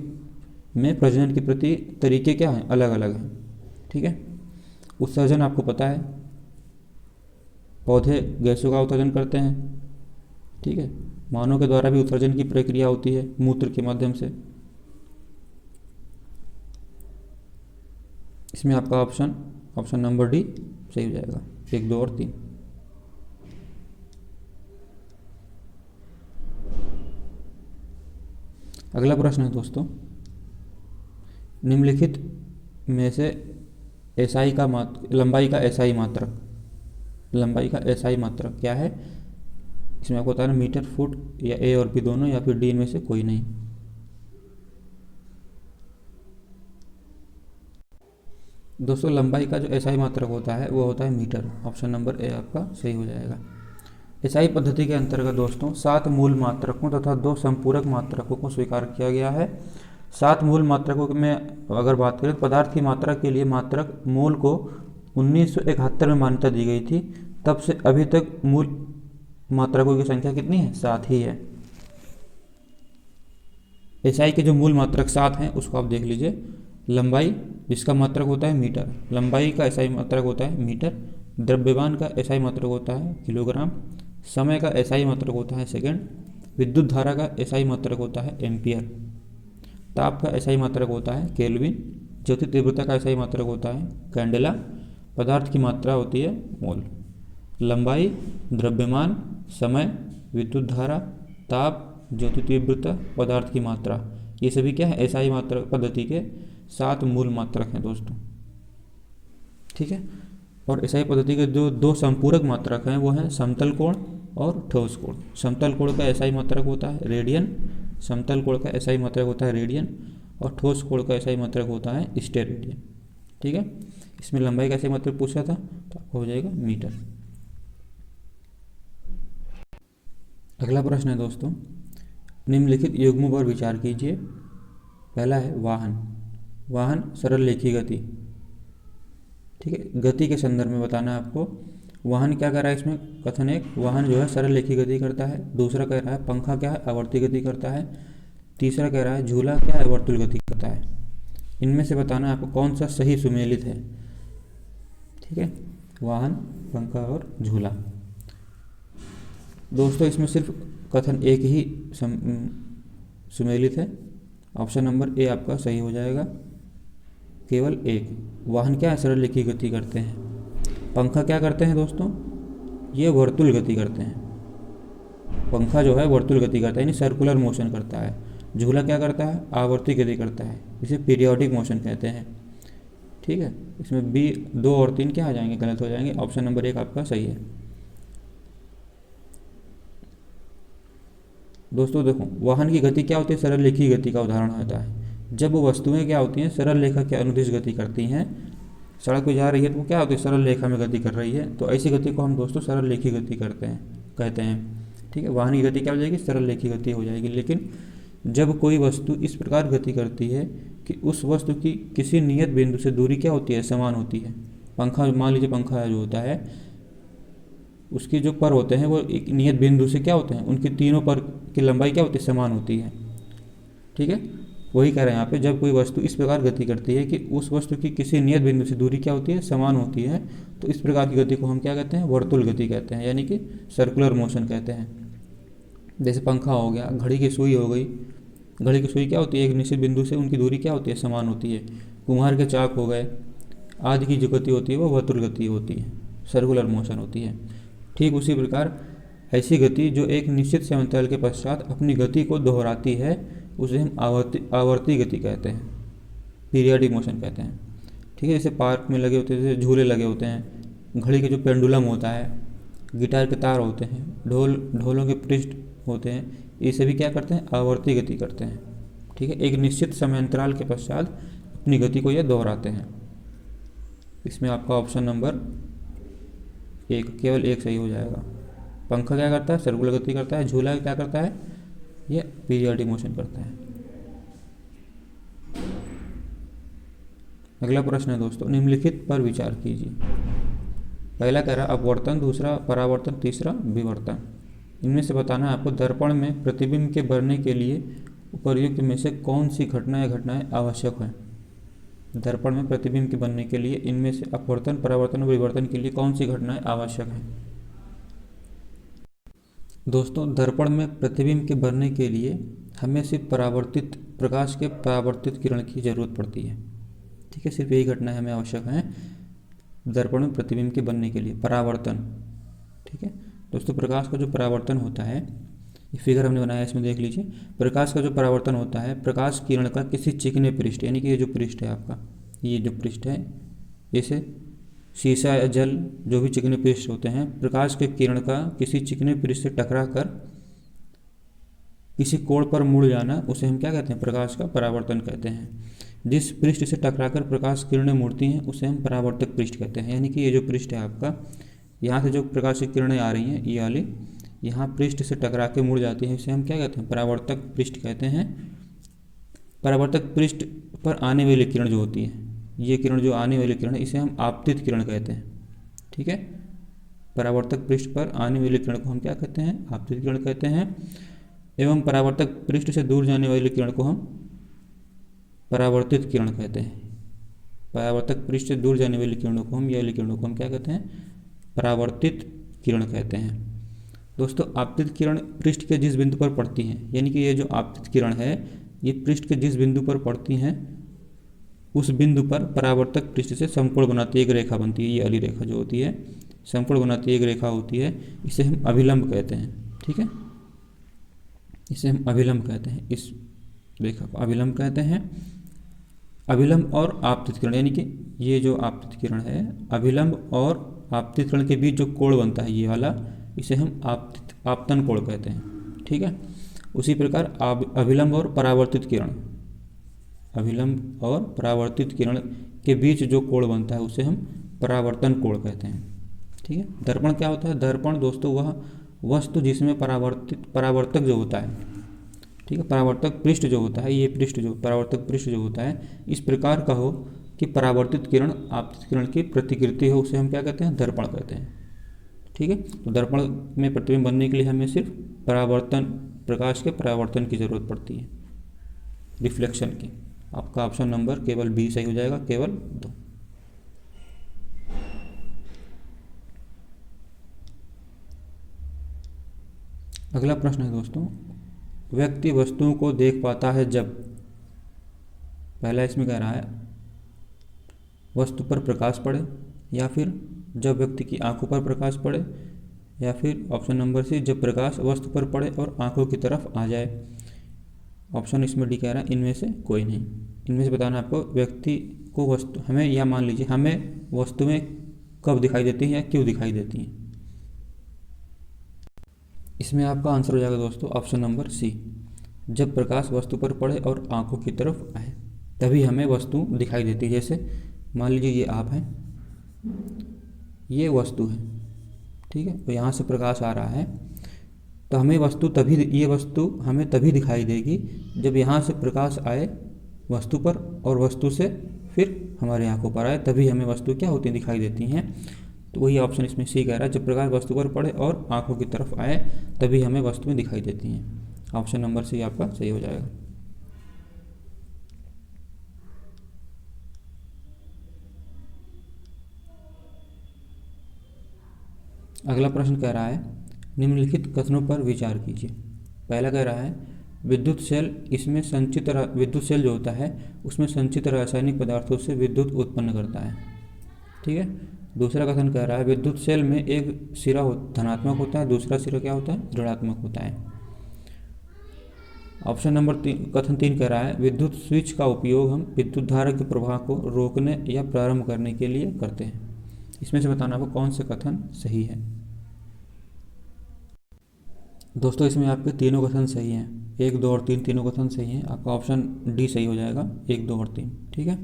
में प्रजनन के प्रति तरीके क्या हैं, अलग अलग हैं। ठीक है, उत्सर्जन आपको पता है, पौधे गैसों का उत्सर्जन करते हैं। ठीक है, मानव के द्वारा भी उत्सर्जन की प्रक्रिया होती है मूत्र के माध्यम से। इसमें आपका ऑप्शन नंबर डी सही हो जाएगा, 1, 2 और 3। अगला प्रश्न है दोस्तों, निम्नलिखित में से एसआई का लंबाई का एसआई मात्रक, लंबाई का एसआई मात्रक क्या है। इसमें आपको बताना मीटर, फुट या ए और बी दोनों, या फिर डी इनमें से कोई नहीं। दोस्तों, लंबाई का जो एसआई मात्रक होता है वो होता है मीटर। ऑप्शन नंबर ए आपका सही हो जाएगा। एसआई पद्धति के अंतर्गत दोस्तों 7 मूल मात्रकों तथा 2 संपूरक मात्रकों को स्वीकार किया गया है। 7 मूल मात्रकों में अगर बात करें, पदार्थ की मात्रा के लिए मात्रक मोल को 1971 में मान्यता दी गई थी। तब से अभी तक मूल मात्रकों की संख्या कितनी है? 7 ही है। एसआई के जो मूल मात्रक 7 हैं उसको आप देख लीजिए। लंबाई, जिसका मात्रक होता है मीटर, लंबाई का एसआई मात्रक होता है मीटर। द्रव्यमान का एसआई मात्रक होता है किलोग्राम। समय का एसआई मात्रक होता है सेकंड। विद्युत धारा का एसआई मात्रक होता है एम्पियर। ताप का एसआई मात्रक होता है केल्विन। ज्योति तीव्रता का एसआई मात्रक होता है कैंडेला। पदार्थ की मात्रा होती है मोल। लंबाई, द्रव्यमान, समय, विद्युत धारा, ताप, ज्योति तीव्रता, पदार्थ की मात्रा, ये सभी क्या है? एसआई मात्रक पद्धति के 7 मूल मात्रक हैं दोस्तों। ठीक है। और एसआई पद्धति के जो 2 संपूरक मात्रक हैं वो हैं समतल कोण और ठोस कोण। समतल कोण का एसआई मात्रक होता है रेडियन। समतल कोण का एसआई मात्रक होता है रेडियन। और ठोस कोण का एसआई मात्रक होता है स्टेरेडियन। ठीक है। इसमें लंबाई का एसआई मात्रक पूछा था तो आपको हो जाएगा मीटर। अगला प्रश्न है दोस्तों, निम्नलिखित युग्मों पर विचार कीजिए। पहला है वाहन। वाहन सरल रेखीय गति। ठीक है, गति के संदर्भ में बताना है आपको। वाहन क्या कर रहा है इसमें? कथन एक, वाहन जो है सरल रेखीय गति करता है। दूसरा कह रहा है पंखा क्या है? आवर्ती गति करता है। तीसरा कह रहा है झूला क्या है? वर्तुल गति करता है। इनमें से बताना है आपको कौन सा सही सुमेलित है। ठीक है, वाहन, पंखा और झूला। दोस्तों इसमें सिर्फ कथन एक ही सुमेलित है। ऑप्शन नंबर ए आपका सही हो जाएगा, केवल एक। वाहन क्या है? सरल रेखीय गति करते हैं। पंखा क्या करते हैं दोस्तों? ये वर्तुल गति करते हैं। पंखा जो है वर्तुल गति करता है, यानी सर्कुलर मोशन करता है। झूला क्या करता है? आवर्ती गति करता है, इसे पीरियोडिक मोशन कहते हैं। ठीक है, इसमें बी 2 और 3 क्या आ जाएंगे? गलत हो जाएंगे। ऑप्शन नंबर 1 आपका सही है। दोस्तों देखो, वाहन की गति क्या होती है? सरल रेखीय गति का उदाहरण होता है। जब वो वस्तुएं क्या होती हैं? सरल रेखा के अनुदिश गति करती हैं। सड़क पर जा रही है तो वो क्या होती है? सरल रेखा में गति कर रही है, तो ऐसी गति को हम दोस्तों सरल रेखीय गति कहते हैं। ठीक है, वाहन की गति क्या हो जाएगी? सरल रेखीय गति हो जाएगी। लेकिन जब कोई वस्तु इस प्रकार गति करती है कि उस वस्तु की किसी नियत बिंदु से दूरी क्या होती है? समान होती है। पंखा, मान लीजिए पंखा जो होता है उसकी जो पर होते हैं वो एक नियत बिंदु से क्या होते हैं? उनके तीनों पर की लंबाई क्या होती है? समान होती है। ठीक है, वही कह रहे हैं यहाँ पे, जब कोई वस्तु इस प्रकार गति करती है कि उस वस्तु की किसी नियत बिंदु से दूरी क्या होती है? समान होती है, तो इस प्रकार की गति को हम क्या कहते हैं? वर्तुल गति कहते हैं, यानी कि सर्कुलर मोशन कहते हैं। जैसे पंखा हो गया, घड़ी की सुई हो गई। घड़ी की सुई क्या होती है? एक निश्चित बिंदु से उनकी दूरी क्या होती है? समान होती है। कुम्हार के चाक हो गए आदि की जो गति होती है वो वर्तुल गति होती है, सर्कुलर मोशन होती है। ठीक उसी प्रकार ऐसी गति जो एक निश्चित समयांतराल के पश्चात अपनी गति को दोहराती है उसे हम आवर्ती गति कहते हैं, पीरियडिक मोशन कहते हैं। ठीक है, जैसे पार्क में लगे होते हैं, जैसे झूले लगे होते हैं, घड़ी के जो पेंडुलम होता है, गिटार के तार होते हैं, ढोलों के पृष्ठ होते हैं, ये सभी क्या करते हैं? आवर्ती गति करते हैं। ठीक है, एक निश्चित समयांतराल के पश्चात अपनी गति को यह दोहराते हैं। इसमें आपका ऑप्शन नंबर 1, केवल 1 सही हो जाएगा। पंखा क्या करता है? सर्कुलर गति करता है। झूला क्या करता है? ये पीरियोडिक मोशन करता है। अगला प्रश्न है दोस्तों, निम्नलिखित पर विचार कीजिए। पहला कह रहा अपवर्तन, दूसरा परावर्तन, तीसरा विवर्तन। इनमें से बताना है आपको दर्पण में प्रतिबिंब के बनने के लिए उपर्युक्त में से कौन सी घटना या घटनाएं आवश्यक है। दर्पण में प्रतिबिंब के बनने के लिए इनमें से अपवर्तन, परावर्तन और विवर्तन के लिए कौन सी घटनाएं आवश्यक हैं। दोस्तों दर्पण में प्रतिबिंब के बनने के लिए हमें सिर्फ परावर्तित प्रकाश के परावर्तित किरण की जरूरत पड़ती है। ठीक है, सिर्फ यही घटनाएं हमें आवश्यक हैं दर्पण में प्रतिबिंब के बनने के लिए। परावर्तन, ठीक है दोस्तों, प्रकाश का जो परावर्तन होता है, ये फिगर हमने बनाया है, इसमें देख लीजिए। प्रकाश का जो परावर्तन होता है, प्रकाश किरण का किसी चिकने पृष्ठ, यानी कि ये जो पृष्ठ है आपका, ये जो पृष्ठ है, इसे शीशा या जल जो भी चिकने पृष्ठ होते हैं, प्रकाश के किरण का किसी चिकने पृष्ठ से टकरा कर किसी कोण पर मुड़ जाना, उसे हम क्या कहते हैं? प्रकाश का परावर्तन कहते हैं। जिस पृष्ठ से टकराकर प्रकाश किरणें मुड़ती हैं उसे हम परावर्तक पृष्ठ कहते हैं। यानी कि ये जो पृष्ठ है आपका, यहाँ से जो प्रकाश की किरणें आ रही हैं, ये वाली, यहाँ पृष्ठ से टकरा के मुड़ जाती है, इसे हम क्या कहते हैं, परावर्तक पृष्ठ कहते हैं। परावर्तक पृष्ठ पर आने वाली किरण जो होती है, ये किरण जो आने वाली किरण है, इसे हम आपतित किरण कहते हैं। ठीक है, परावर्तक पृष्ठ पर आने वाली किरण को हम क्या कहते हैं, आपतित किरण कहते हैं। एवं परावर्तक पृष्ठ से दूर जाने वाली किरण को हम परावर्तित किरण कहते हैं। परावर्तक पृष्ठ से दूर जाने वाली किरणों को हम, ये वाली किरणों को हम क्या कहते हैं, परावर्तित किरण कहते हैं। दोस्तों, आपतित किरण पृष्ठ के जिस बिंदु पर पड़ती हैं, यानी कि ये जो आपतित किरण है ये पृष्ठ के जिस बिंदु पर पड़ती हैं उस बिंदु पर परावर्तक पृष्ठ से समकोण बनाती है एक रेखा बनती है। ये वाली रेखा जो होती है समकोण बनाती है एक रेखा होती है, इसे हम अभिलंब कहते हैं। ठीक है, इसे हम अभिलंब कहते हैं, इस रेखा को अभिलंब कहते हैं। अभिलंब और आपतित किरण, यानी कि ये जो आपतित किरण है, अभिलंब और आपतित किरण के बीच जो कोण बनता है ये वाला, इसे हम आपतन कोण कहते हैं। ठीक है, उसी प्रकार अभिलंब और परावर्तित किरण, अभिलंब और परावर्तित किरण के बीच जो कोण बनता है उसे हम परावर्तन कोण कहते हैं। ठीक है, दर्पण क्या होता है, दर्पण दोस्तों वह वस्तु जिसमें परावर्तक जो होता है, ठीक है, परावर्तक पृष्ठ जो होता है, ये पृष्ठ जो परावर्तक पृष्ठ जो होता है इस प्रकार का हो कि परावर्तित किरण आपतित किरण की प्रतिकृति हो, उसे हम क्या कहते हैं, दर्पण कहते हैं। ठीक है, तो दर्पण में प्रतिबिंब बनने के लिए हमें सिर्फ परावर्तन, प्रकाश के परावर्तन की जरूरत पड़ती है, रिफ्लेक्शन की। आपका ऑप्शन नंबर केवल बी सही हो जाएगा, केवल 2। अगला प्रश्न है दोस्तों, व्यक्ति वस्तुओं को देख पाता है जब, पहला इसमें कह रहा है वस्तु पर प्रकाश पड़े, या फिर जब व्यक्ति की आंखों पर प्रकाश पड़े, या फिर ऑप्शन नंबर सी जब प्रकाश वस्तु पर पड़े और आंखों की तरफ आ जाए। ऑप्शन इसमें डी कह रहा है इनमें से कोई नहीं। इनमें से बताना आपको व्यक्ति को वस्तु, हमें या मान लीजिए हमें वस्तुएं कब दिखाई देती हैं या क्यों दिखाई देती हैं। इसमें आपका आंसर हो जाएगा दोस्तों ऑप्शन नंबर सी, जब प्रकाश वस्तु पर पड़े और आंखों की तरफ आए तभी हमें वस्तु दिखाई देती है। जैसे मान लीजिए ये आप हैं, ये वस्तु है, ठीक है, तो यहाँ से प्रकाश आ रहा है तो हमें वस्तु तभी, ये वस्तु हमें तभी दिखाई देगी जब यहाँ से प्रकाश आए वस्तु पर और वस्तु से फिर हमारे आंखों पर आए, तभी हमें वस्तु क्या होती है, दिखाई देती हैं। तो वही ऑप्शन इसमें सी कह रहा है, जब प्रकाश वस्तु पर पड़े और आंखों की तरफ आए तभी हमें वस्तुएं दिखाई देती हैं। ऑप्शन नंबर सी आपका सही हो जाएगा। अगला प्रश्न कह रहा है निम्नलिखित कथनों पर विचार कीजिए। पहला कह रहा है विद्युत सेल, इसमें संचित विद्युत सेल जो होता है उसमें संचित रासायनिक पदार्थों से विद्युत उत्पन्न करता है। ठीक है, दूसरा कथन कह रहा है विद्युत सेल में एक सिरा धनात्मक होता है, दूसरा सिरा क्या होता है, ऋणात्मक होता है। ऑप्शन नंबर 3, कथन 3 कह रहा है विद्युत स्विच का उपयोग हम विद्युत धारा के प्रवाह को रोकने या प्रारंभ करने के लिए करते हैं। इसमें से बताना आपको कौन से कथन सही है। दोस्तों इसमें आपके तीनों कथन सही हैं, 1, 2 और 3 तीनों कथन सही हैं। आपका ऑप्शन डी सही हो जाएगा, 1, 2 और 3। ठीक है,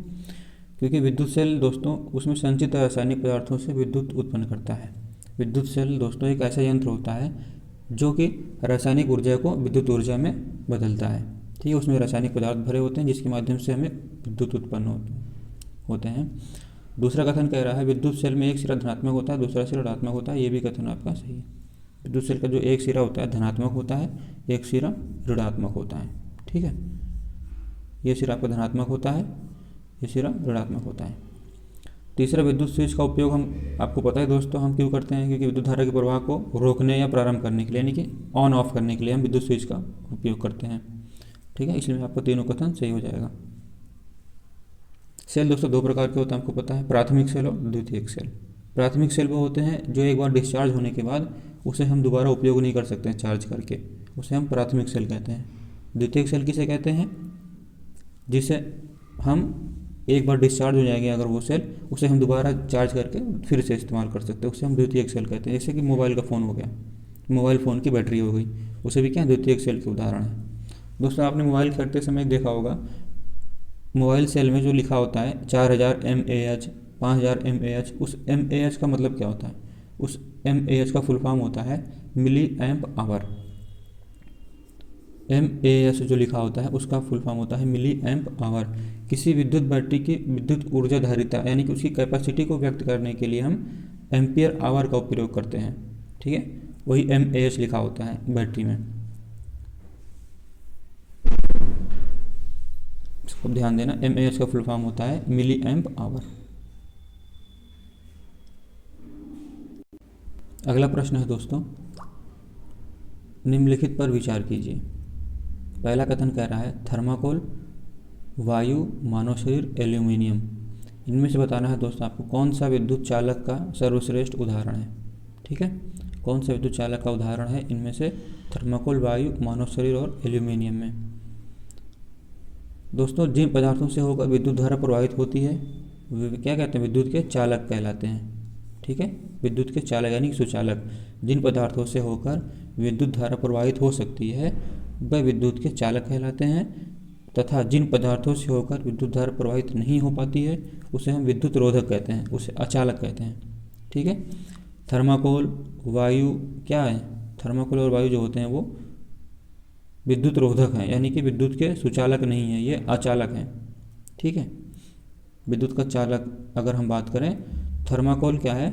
क्योंकि विद्युत सेल दोस्तों उसमें संचित रासायनिक पदार्थों से विद्युत उत्पन्न करता है। विद्युत सेल दोस्तों एक ऐसा यंत्र होता है जो कि रासायनिक ऊर्जा को विद्युत ऊर्जा में बदलता है। ठीक है, उसमें रासायनिक पदार्थ भरे होते हैं जिसके माध्यम से हमें विद्युत उत्पन्न होते हैं। दूसरा कथन कह रहा है विद्युत सेल में एक सिरा धनात्मक होता है, दूसरा सिरा ऋणात्मक होता है। ये भी कथन आपका सही है। विद्युत सेल का जो एक सिरा होता है धनात्मक होता है, एक सिरा ऋणात्मक होता है। ठीक है, ये सिरा आपका धनात्मक होता है, ये सिरा ऋणात्मक होता है। तीसरा विद्युत स्विच का उपयोग हम, आपको पता है दोस्तों हम क्यों करते हैं, क्योंकि विद्युत धारा के प्रवाह को रोकने या प्रारंभ करने के लिए, यानी कि ऑन ऑफ करने के लिए हम विद्युत स्विच का उपयोग करते हैं। ठीक है, इसलिए आपको तीनों कथन सही हो जाएगा। सेल दोस्तों 2 प्रकार के होते हैं, आपको पता है, प्राथमिक सेल और द्वितीयक सेल। प्राथमिक सेल वो होते हैं जो एक बार डिस्चार्ज होने के बाद उसे हम दोबारा उपयोग नहीं कर सकते हैं चार्ज करके, उसे हम प्राथमिक सेल कहते हैं। द्वितीयक सेल किसे कहते हैं, जिसे हम एक बार डिस्चार्ज हो जाएंगे अगर वो सेल, उसे हम दोबारा चार्ज करके फिर से इस्तेमाल कर सकते हैं, उसे हम द्वितीयक सेल कहते हैं। जैसे कि मोबाइल का फ़ोन हो गया, मोबाइल फ़ोन की बैटरी हो गई, उसे भी क्या द्वितीयक सेल के उदाहरण है। दोस्तों आपने मोबाइल खरीदते समय देखा होगा मोबाइल सेल में जो लिखा होता है 4000 mAh, 5000 mAh, उस mAh का मतलब क्या होता है, उस mAh का फुल फॉर्म होता है मिली एम्प आवर। mAh जो लिखा होता है उसका फुल फॉर्म होता है मिली एम्प आवर। किसी विद्युत बैटरी की विद्युत ऊर्जा धारिता यानी कि उसकी कैपेसिटी को व्यक्त करने के लिए हम एम्पियर आवर का उपयोग करते हैं। ठीक है, वही mAh लिखा होता है बैटरी में। इसको ध्यान देना, mAh का फुल फॉर्म होता है मिली एम्प आवर। अगला प्रश्न है दोस्तों, निम्नलिखित पर विचार कीजिए। पहला कथन कह रहा है थर्माकोल, वायु, मानव शरीर, एल्यूमिनियम। इनमें से बताना है दोस्तों आपको कौन सा विद्युत चालक का सर्वश्रेष्ठ उदाहरण है। ठीक है, कौन सा विद्युत चालक का उदाहरण है इनमें से थर्माकोल, वायु, मानव शरीर और एल्यूमिनियम में। दोस्तों जिन पदार्थों से होकर विद्युत धारा प्रवाहित होती है वे क्या कहते हैं, विद्युत के चालक कहलाते हैं। ठीक है, विद्युत के चालक यानी सुचालक। जिन पदार्थों से होकर विद्युत धारा प्रवाहित हो सकती है वह विद्युत के चालक कहलाते हैं, तथा जिन पदार्थों से होकर विद्युत धारा प्रवाहित नहीं हो पाती है उसे हम विद्युत रोधक कहते हैं, उसे अचालक कहते हैं। ठीक है, थर्माकोल, वायु क्या है, थर्माकोल और वायु जो होते हैं वो विद्युत रोधक हैं, यानी कि विद्युत के सुचालक नहीं है, ये अचालक हैं। ठीक है, विद्युत का चालक अगर हम बात करें, थर्माकोल क्या है,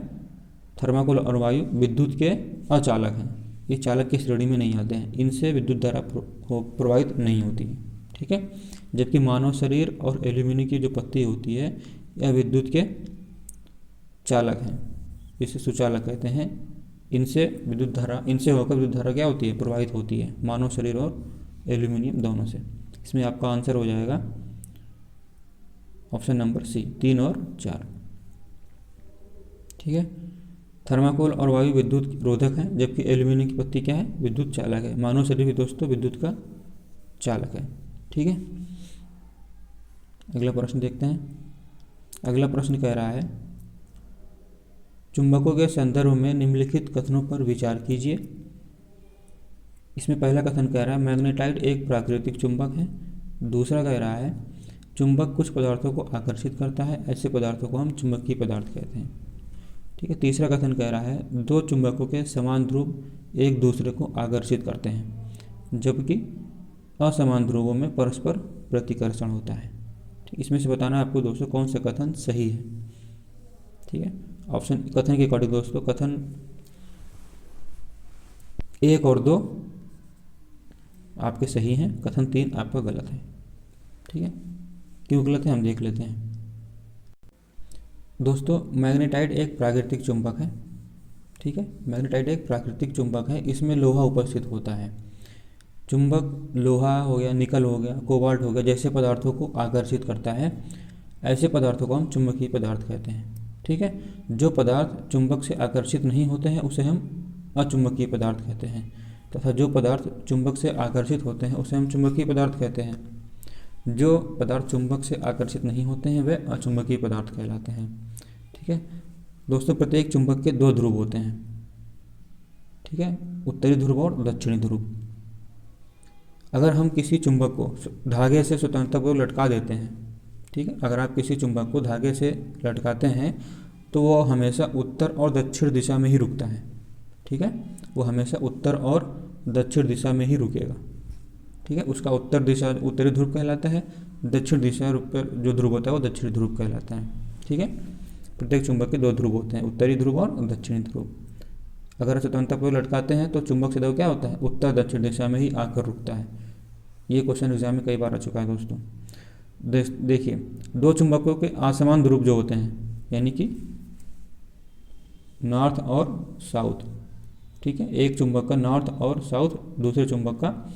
थर्माकोल और वायु विद्युत के अचालक हैं, ये चालक की श्रेणी में नहीं आते हैं, इनसे विद्युत धारा प्रवाहित नहीं होती है। ठीक है, जबकि मानव शरीर और एल्यूमिनियम की जो पत्ती होती है यह विद्युत के चालक हैं, इसे सुचालक कहते हैं। इनसे विद्युत धारा, इनसे होकर विद्युत धारा क्या होती है, प्रवाहित होती है, मानव शरीर और एल्यूमिनियम दोनों से। इसमें आपका आंसर हो जाएगा ऑप्शन नंबर सी, 3 और 4। ठीक है, थर्माकोल और वायु विद्युत रोधक है, जबकि एल्यूमिनियम की पत्ती क्या है, विद्युत चालक है। मानव शरीर भी दोस्तों विद्युत का चालक है। ठीक है, अगला प्रश्न देखते हैं। अगला प्रश्न कह रहा है चुंबकों के संदर्भ में निम्नलिखित कथनों पर विचार कीजिए। इसमें पहला कथन कह रहा है मैग्नेटाइट एक प्राकृतिक चुंबक है। दूसरा कह रहा है चुंबक कुछ पदार्थों को आकर्षित करता है, ऐसे पदार्थों को हम चुंबकीय पदार्थ कहते हैं। ठीक है, तीसरा कथन कह रहा है दो चुंबकों के समान ध्रुव एक दूसरे को आकर्षित करते हैं, जबकि असमान ध्रुवों में परस्पर प्रतिकर्षण होता है। ठीक, इसमें से बताना है आपको दोस्तों कौन सा कथन सही है। ठीक है, ऑप्शन कथन के अकॉर्डिंग दोस्तों कथन 1 और 2 आपके सही हैं, कथन 3 आपका गलत है। ठीक है, क्यों गलत है हम देख लेते हैं। दोस्तों मैग्नेटाइट एक प्राकृतिक चुंबक है। ठीक है, मैग्नेटाइट एक प्राकृतिक चुंबक है, इसमें लोहा उपस्थित होता है। चुंबक लोहा हो गया, निकल हो गया, कोबाल्ट हो गया, जैसे पदार्थों को आकर्षित करता है, ऐसे पदार्थों को हम चुंबकीय पदार्थ कहते हैं। ठीक है, जो पदार्थ चुंबक से आकर्षित नहीं होते हैं उसे हम अचुंबकीय पदार्थ कहते हैं, तथा जो पदार्थ चुंबक से आकर्षित होते हैं उसे हम चुंबकीय पदार्थ कहते हैं। जो पदार्थ चुंबक से आकर्षित नहीं होते हैं वे अचुंबकीय पदार्थ कहलाते हैं। ठीक है दोस्तों, प्रत्येक चुंबक के 2 ध्रुव होते हैं। ठीक है, उत्तरी ध्रुव और दक्षिणी ध्रुव। अगर हम किसी चुंबक को धागे से स्वतंत्रतापूर्वक लटका देते हैं, ठीक है, अगर आप किसी चुंबक को धागे से लटकाते हैं तो वो हमेशा उत्तर और दक्षिण दिशा में ही रुकता है। ठीक है, वो हमेशा उत्तर और दक्षिण दिशा में ही रुकेगा। ठीक है, उसका उत्तर दिशा उत्तरी ध्रुव कहलाता है, दक्षिण दिशा पर जो ध्रुव होता है वो दक्षिणी ध्रुव कहलाता है। ठीक है, प्रत्येक चुंबक के 2 ध्रुव होते हैं, उत्तरी ध्रुव और दक्षिणी ध्रुव। अगर स्वतंत्रतापूर्वक लटकाते हैं तो चुंबक से क्या होता है, उत्तर दक्षिण दिशा में ही आकर रुकता है। ये क्वेश्चन एग्जाम में कई बार आ चुका है दोस्तों। देखिए 2 चुंबकों के असमान ध्रुव जो होते हैं, यानी कि नॉर्थ और साउथ। ठीक है, एक चुंबक का नॉर्थ और साउथ, दूसरे चुंबक का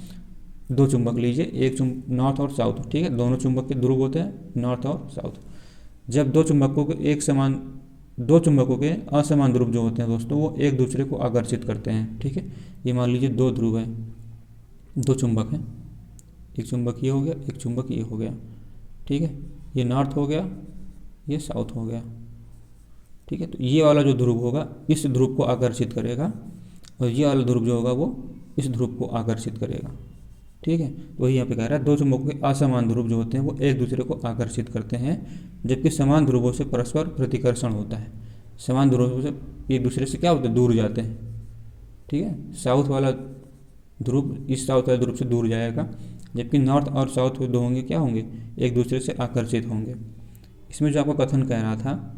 2 चुंबक लीजिए, एक नॉर्थ और साउथ। ठीक है, दोनों चुंबक के ध्रुव होते हैं नॉर्थ और साउथ। जब 2 चुंबकों के असमान ध्रुव जो होते हैं दोस्तों वो एक दूसरे को आकर्षित करते हैं। ठीक है, ये मान लीजिए 2 ध्रुव है, 2 चुंबक हैं, एक चुंबक ये हो गया, एक चुंबक ये हो गया। ठीक है, ये नॉर्थ हो गया, ये साउथ हो गया। ठीक है, तो ये वाला जो ध्रुव होगा इस ध्रुव को आकर्षित करेगा और ये वाला ध्रुव जो होगा वो इस ध्रुव को आकर्षित करेगा। ठीक है, तो वही यहाँ पे कह रहा है 2 चुंबकों के असमान ध्रुव जो होते हैं वो एक दूसरे को आकर्षित करते हैं, जबकि समान ध्रुवों से परस्पर प्रतिकर्षण होता है। समान ध्रुवों से एक दूसरे से क्या होते हैं, दूर जाते हैं। ठीक है, साउथ वाला ध्रुव इस साउथ वाले ध्रुव से दूर जाएगा, जबकि नॉर्थ और साउथ दो होंगे क्या होंगे, एक दूसरे से आकर्षित होंगे। इसमें जो आपका कथन कह रहा था,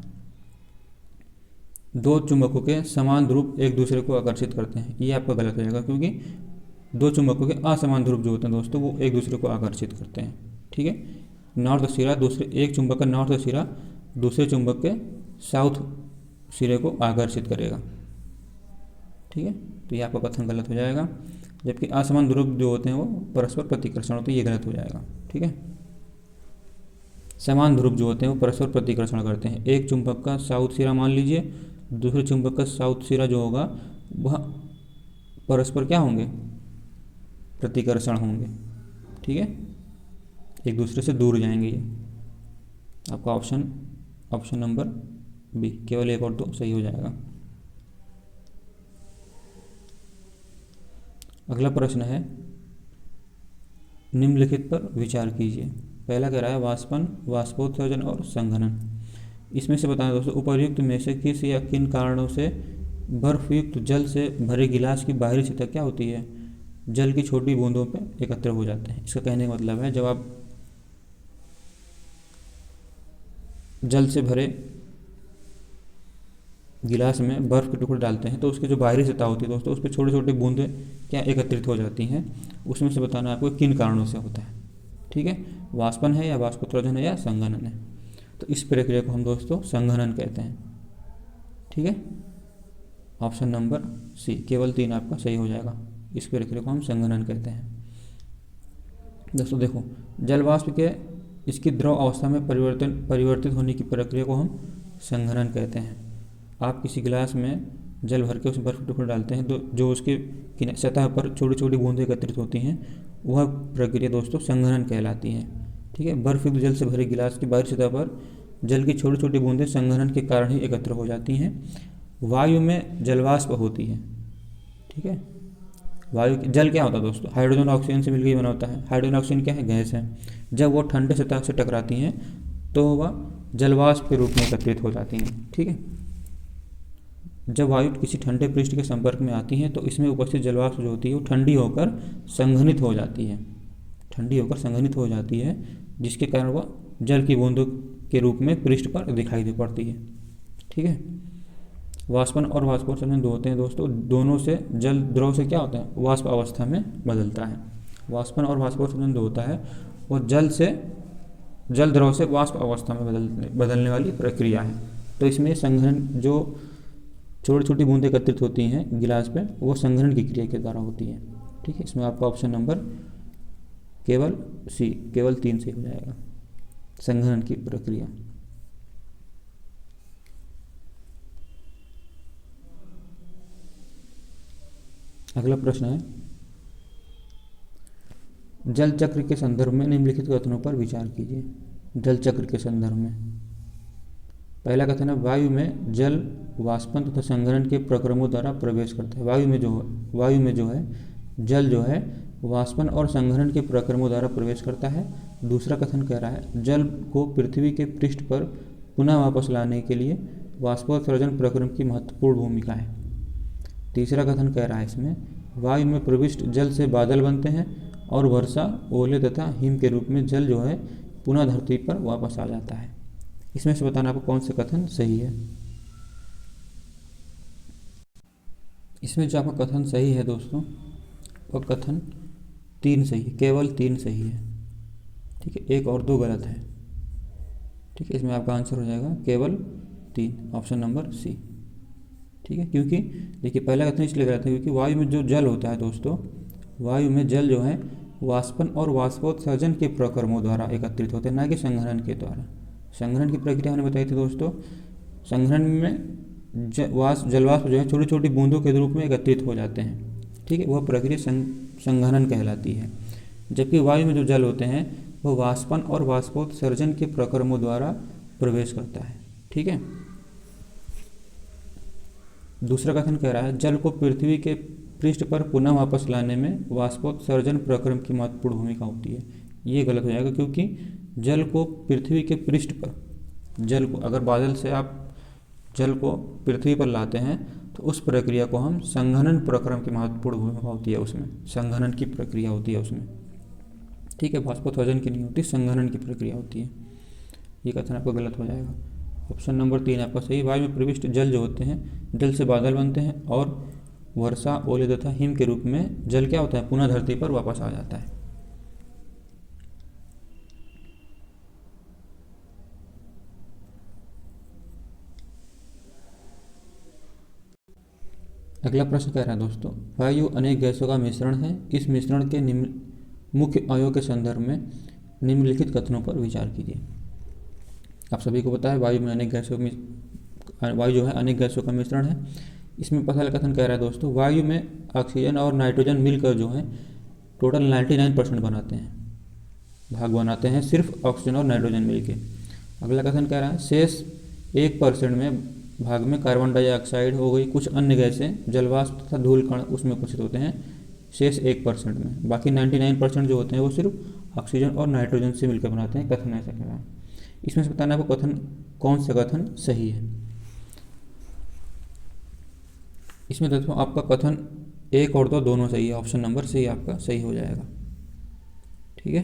दो चुंबकों के समान ध्रुव एक दूसरे को आकर्षित करते हैं, ये आपका गलत हो जाएगा, क्योंकि दो चुंबकों के असमान ध्रुव जो होते हैं दोस्तों वो एक दूसरे को आकर्षित करते हैं। ठीक है, नॉर्थ सिरा दूसरे, एक चुंबक का नॉर्थ सिरा दूसरे चुंबक के साउथ सिरे को आकर्षित करेगा। ठीक है, तो ये आपका कथन गलत हो जाएगा। जबकि असमान ध्रुव जो होते हैं वो परस्पर प्रतिकर्षण होते हैं, ये गलत हो जाएगा। ठीक है, समान ध्रुव जो होते हैं वो परस्पर प्रतिकर्षण करते हैं। एक चुंबक का साउथ सिरा मान लीजिए, दूसरे चुंबक का साउथ सिरा जो होगा वह परस्पर क्या होंगे, प्रतिकर्षण होंगे। ठीक है, एक दूसरे से दूर जाएंगे। ये आपका ऑप्शन नंबर बी, केवल एक और दो सही हो जाएगा। अगला प्रश्न है, निम्नलिखित पर विचार कीजिए। पहला कह रहा है वाष्पन, वाष्पोत्सर्जन और संघनन। इसमें से बताएं दोस्तों, उपर्युक्त में से किस या किन कारणों से बर्फयुक्त जल से भरे गिलास की बाहरी सतह क्या होती है, जल की छोटी बूंदों पर एकत्र हो जाते हैं। इसका कहने का मतलब है, जब आप जल से भरे गिलास में बर्फ़ के टुकड़े डालते हैं तो उसकी जो बाहरी सतह होती है दोस्तों, उस पर छोटी छोटी बूंदें क्या एकत्रित हो जाती हैं। उसमें से बताना आपको किन कारणों से होता है। ठीक है, वाष्पन है या वाष्पोत्सर्जन है या संघनन है। तो इस प्रक्रिया को हम दोस्तों संघनन कहते हैं। ठीक है, ऑप्शन नंबर सी, केवल 3 आपका सही हो जाएगा। इस प्रक्रिया को हम संघनन कहते हैं। दोस्तों देखो, जल वाष्प के इसकी द्रव अवस्था में परिवर्तित होने की प्रक्रिया को हम संघनन कहते हैं। आप किसी गिलास में जल भर के उस बर्फ के टुकड़े डालते हैं तो जो उसके सतह पर छोटी छोटी बूंदें एकत्रित होती हैं, वह प्रक्रिया दोस्तों संघनन कहलाती है। ठीक है, बर्फयुक्त जल से भरे गिलास की बाहरी सतह पर जल की छोटी छोटी बूंदें संघनन के कारण ही एकत्र हो जाती हैं। वायु में जलवाष्प होती है। ठीक है, जल क्या होता है दोस्तों, हाइड्रोजन और ऑक्सीजन से मिलकर बना होता है। हाइड्रोजन ऑक्सीजन क्या है, गैस है। जब वो ठंडे सतह से टकराती हैं तो वह जलवाष्प के रूप में एकत्रित हो जाती हैं। ठीक है, जब वायु किसी ठंडे पृष्ठ के संपर्क में आती हैं तो इसमें उपस्थित जलवाष्प जो होती है वो ठंडी होकर संघनित हो जाती है। ठंडी होकर संघनित हो जाती है, जिसके कारण वह जल की बूंदों के रूप में पृष्ठ पर दिखाई दे पड़ती है। ठीक है, वाष्पन और वाष्पोत्सर्जन दो होते हैं दोस्तों, दोनों से जल द्रव से क्या होता है, वाष्प अवस्था में बदलता है। वाष्पन और वाष्पोत्सर्जन दो होता है, वो जल द्रव से वाष्प अवस्था में बदलने वाली प्रक्रिया है। तो इसमें संघनन, जो छोटी छोटी बूंदें एकत्रित होती हैं गिलास पे, वो संघनन की क्रिया के द्वारा होती है। ठीक है, इसमें आपका ऑप्शन नंबर केवल सी, केवल 3 से हो जाएगा, संघनन की प्रक्रिया। अगला प्रश्न है, जल चक्र के संदर्भ में निम्नलिखित कथनों पर विचार कीजिए। जल चक्र के संदर्भ में पहला कथन है, वायु में जल वाष्पन तथा संघनन के प्रक्रमों द्वारा प्रवेश करता है। वायु में जो है जल जो है वाष्पन और संघनन के प्रक्रमों द्वारा प्रवेश करता है। दूसरा कथन कह रहा है, जल को पृथ्वी के पृष्ठ पर पुनः वापस लाने के लिए वाष्पोत्सर्जन प्रक्रम की महत्वपूर्ण भूमिका है। तीसरा कथन कह रहा है, इसमें वायु में प्रविष्ट जल से बादल बनते हैं और वर्षा, ओले तथा हिम के रूप में जल जो है पुनः धरती पर वापस आ जाता है। इसमें से बताना आपको कौन सा कथन सही है। इसमें जो आपका कथन सही है दोस्तों, वो कथन 3 सही है, केवल 3 सही है। ठीक है, 1 और 2 गलत है। ठीक है, इसमें आपका आंसर हो जाएगा केवल 3, ऑप्शन नंबर सी। ठीक है, क्योंकि देखिए पहला कथन इसलिए गलत है क्योंकि वायु में जो जल होता है दोस्तों, वायु में जल जो है वाष्पन और वाष्पोत्सर्जन के प्रक्रमों द्वारा एकत्रित होते हैं, ना कि संघनन के द्वारा। संघनन की प्रक्रिया हमने बताई थी दोस्तों, संघनन में जलवाष्प जो है छोटी छोटी बूंदों के रूप में एकत्रित हो जाते हैं। ठीक है, वह प्रक्रिया संघनन कहलाती है। जबकि वायु में जो जल होते हैं वह वाष्पन और वाष्पोत्सर्जन के प्रक्रमों द्वारा प्रवेश करता है। ठीक है, दूसरा कथन कह रहा है, जल को पृथ्वी के पृष्ठ पर पुनः वापस लाने में वाष्पोत्सर्जन प्रक्रम की महत्वपूर्ण भूमिका होती है। ये गलत हो जाएगा, क्योंकि जल को पृथ्वी के पृष्ठ पर, जल को अगर बादल से आप जल को पृथ्वी पर लाते हैं तो उस प्रक्रिया को हम संघनन प्रक्रम की महत्वपूर्ण भूमिका होती है उसमें, संघनन की प्रक्रिया होती है उसमें। ठीक है, वाष्पोत्सर्जन की नहीं होती, संघनन की प्रक्रिया होती है। ये कथन आपका गलत हो जाएगा। ऑप्शन नंबर 3 आपका सही। वायु में प्रविष्ट जल जो होते हैं, जल से बादल बनते हैं और वर्षा, ओले तथा हिम के रूप में जल क्या होता है, पुनः धरती पर वापस आ जाता है। अगला प्रश्न कह रहा है दोस्तों, वायु अनेक गैसों का मिश्रण है, इस मिश्रण के निम्न मुख्य अवयव के संदर्भ में निम्नलिखित कथनों पर विचार कीजिए। आप सभी को पता है वायु में वायु जो है अनेक गैसों का मिश्रण है। इसमें पहला कथन कह रहा है दोस्तों, वायु में ऑक्सीजन और नाइट्रोजन मिलकर जो है टोटल 99% बनाते हैं, भाग बनाते हैं सिर्फ ऑक्सीजन और नाइट्रोजन मिलके। अगला कथन कह रहा है, शेष 1% में भाग में कार्बन डाइऑक्साइड हो गई, कुछ अन्य गैसें, जलवाष्प तथा धूल कण उसमें उपस्थित होते हैं शेष 1% में। बाकी 99% जो होते हैं वो सिर्फ ऑक्सीजन और नाइट्रोजन से मिलकर बनाते हैं। कथन ऐसा कह रहा है। इसमें से बताना आपको कथन कौन सा कथन सही है। इसमें दोस्तों आपका कथन 1 और 2 दोनों सही है। ऑप्शन नंबर सी आपका सही हो जाएगा। ठीक है,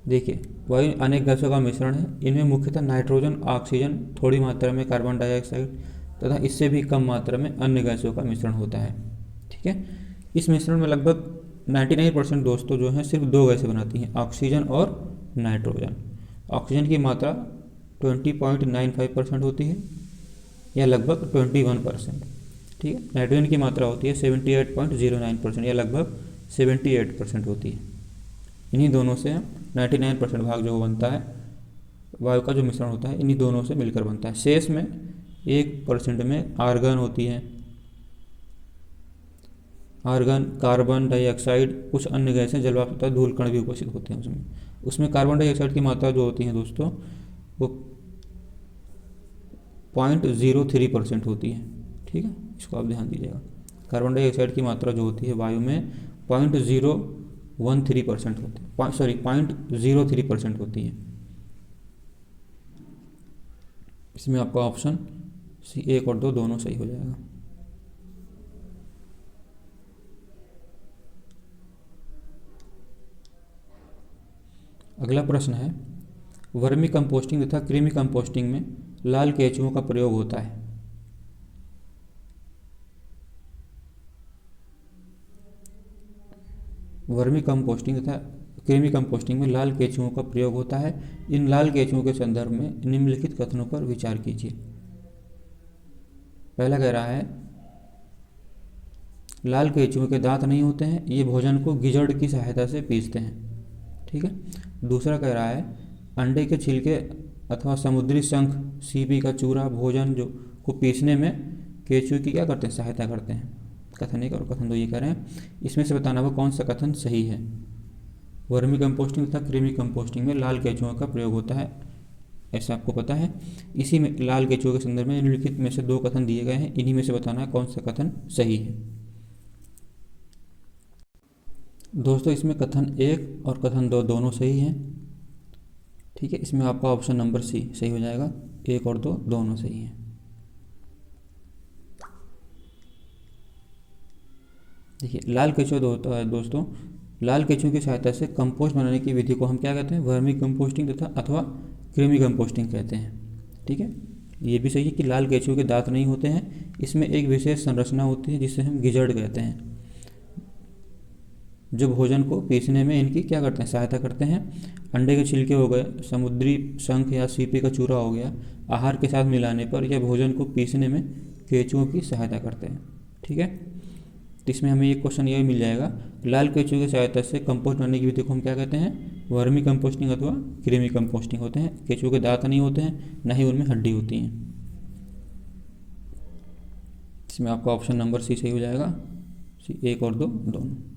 देखिए वायु अनेक गैसों का मिश्रण है, इनमें मुख्यतः नाइट्रोजन, ऑक्सीजन, थोड़ी मात्रा में कार्बन डाइऑक्साइड तथा इससे भी कम मात्रा में अन्य गैसों का मिश्रण होता है। ठीक है, इस मिश्रण में लगभग 99% दोस्तों जो हैं सिर्फ 2 गैसें बनाती हैं, ऑक्सीजन और नाइट्रोजन। ऑक्सीजन की मात्रा 20.95% होती है या लगभग 21%। ठीक है, नाइट्रोजन की मात्रा होती है 78.09% या लगभग 78% होती है। इन्हीं दोनों से 99% भाग जो बनता है वायु का जो मिश्रण होता है इन्हीं दोनों से मिलकर बनता है। शेष में 1% में आर्गन होती है, आर्गन, कार्बन डाइऑक्साइड, कुछ अन्य गैसें, जलवाष्प तथा धूल कण भी उपस्थित होते हैं उसमें। उसमें कार्बन डाइऑक्साइड की मात्रा जो होती है दोस्तों वो 0.03% होती है। ठीक है, इसको आप ध्यान दीजिएगा। कार्बन डाइऑक्साइड की मात्रा जो होती है वायु में 0.013% होती है, 0.03% होती है। इसमें आपका ऑप्शन सी 1 और 2 दोनों सही हो जाएगा। अगला प्रश्न है, वर्मी कंपोस्टिंग तथा कृमि कंपोस्टिंग में लाल केंचुओं का प्रयोग होता है। वर्मी कंपोस्टिंग तथा कृमि कंपोस्टिंग में लाल केंचुओं का प्रयोग होता है। इन लाल केंचुओं के संदर्भ में निम्नलिखित कथनों पर विचार कीजिए। पहला कह रहा है, लाल केंचुओं के दांत नहीं होते हैं, ये भोजन को गिजड़ की सहायता से पीसते हैं। ठीक है, दूसरा कह रहा है, अंडे के छिलके अथवा समुद्री शंख, सीपी का चूरा भोजन जो को पीसने में केंचुए की क्या करते हैं, सहायता करते हैं। कथन 1 और कथन 2 ये कह रहे हैं। इसमें से बताना वो कौन सा कथन सही है। वर्मी कंपोस्टिंग तथा कृमि कंपोस्टिंग में लाल केंचुओं का प्रयोग होता है, ऐसा आपको पता है। इसी में लाल केंचुओं के संदर्भ में निम्नलिखित में से 2 कथन दिए गए हैं, इन्हीं में से बताना है कौन सा कथन सही है। दोस्तों इसमें कथन 1 और कथन 2 दोनों सही हैं। ठीक है, इसमें आपका ऑप्शन नंबर सी सही हो जाएगा। 1 और 2 दोनों सही हैं। देखिए लाल केंचुआ होता है दोस्तों, लाल केंचुओं की सहायता से कंपोस्ट बनाने की विधि को हम क्या कहते हैं, वर्मी कंपोस्टिंग तथा अथवा कृमि कंपोस्टिंग कहते हैं। ठीक है, ये भी सही है कि लाल केंचुओं के दांत नहीं होते हैं, इसमें एक विशेष संरचना होती है जिसे हम गिजड़ कहते हैं, जो भोजन को पीसने में इनकी क्या करते हैं, सहायता करते हैं। अंडे के छिलके हो गए, समुद्री शंख या सीपी का चूरा हो गया, आहार के साथ मिलाने पर यह भोजन को पीसने में केंचुओं की सहायता करते हैं। ठीक है, तो इसमें हमें एक क्वेश्चन ये मिल जाएगा, लाल केंचुओं की सहायता से कंपोस्ट बनाने की विधि को हम क्या कहते हैं, वर्मी कंपोस्टिंग अथवा कृमि कंपोस्टिंग होते हैं। केंचुओं के दांत नहीं होते हैं, न ही उनमें हड्डी होती हैं। इसमें आपका ऑप्शन नंबर सी सही हो जाएगा। सी 1 और 2 दोनों।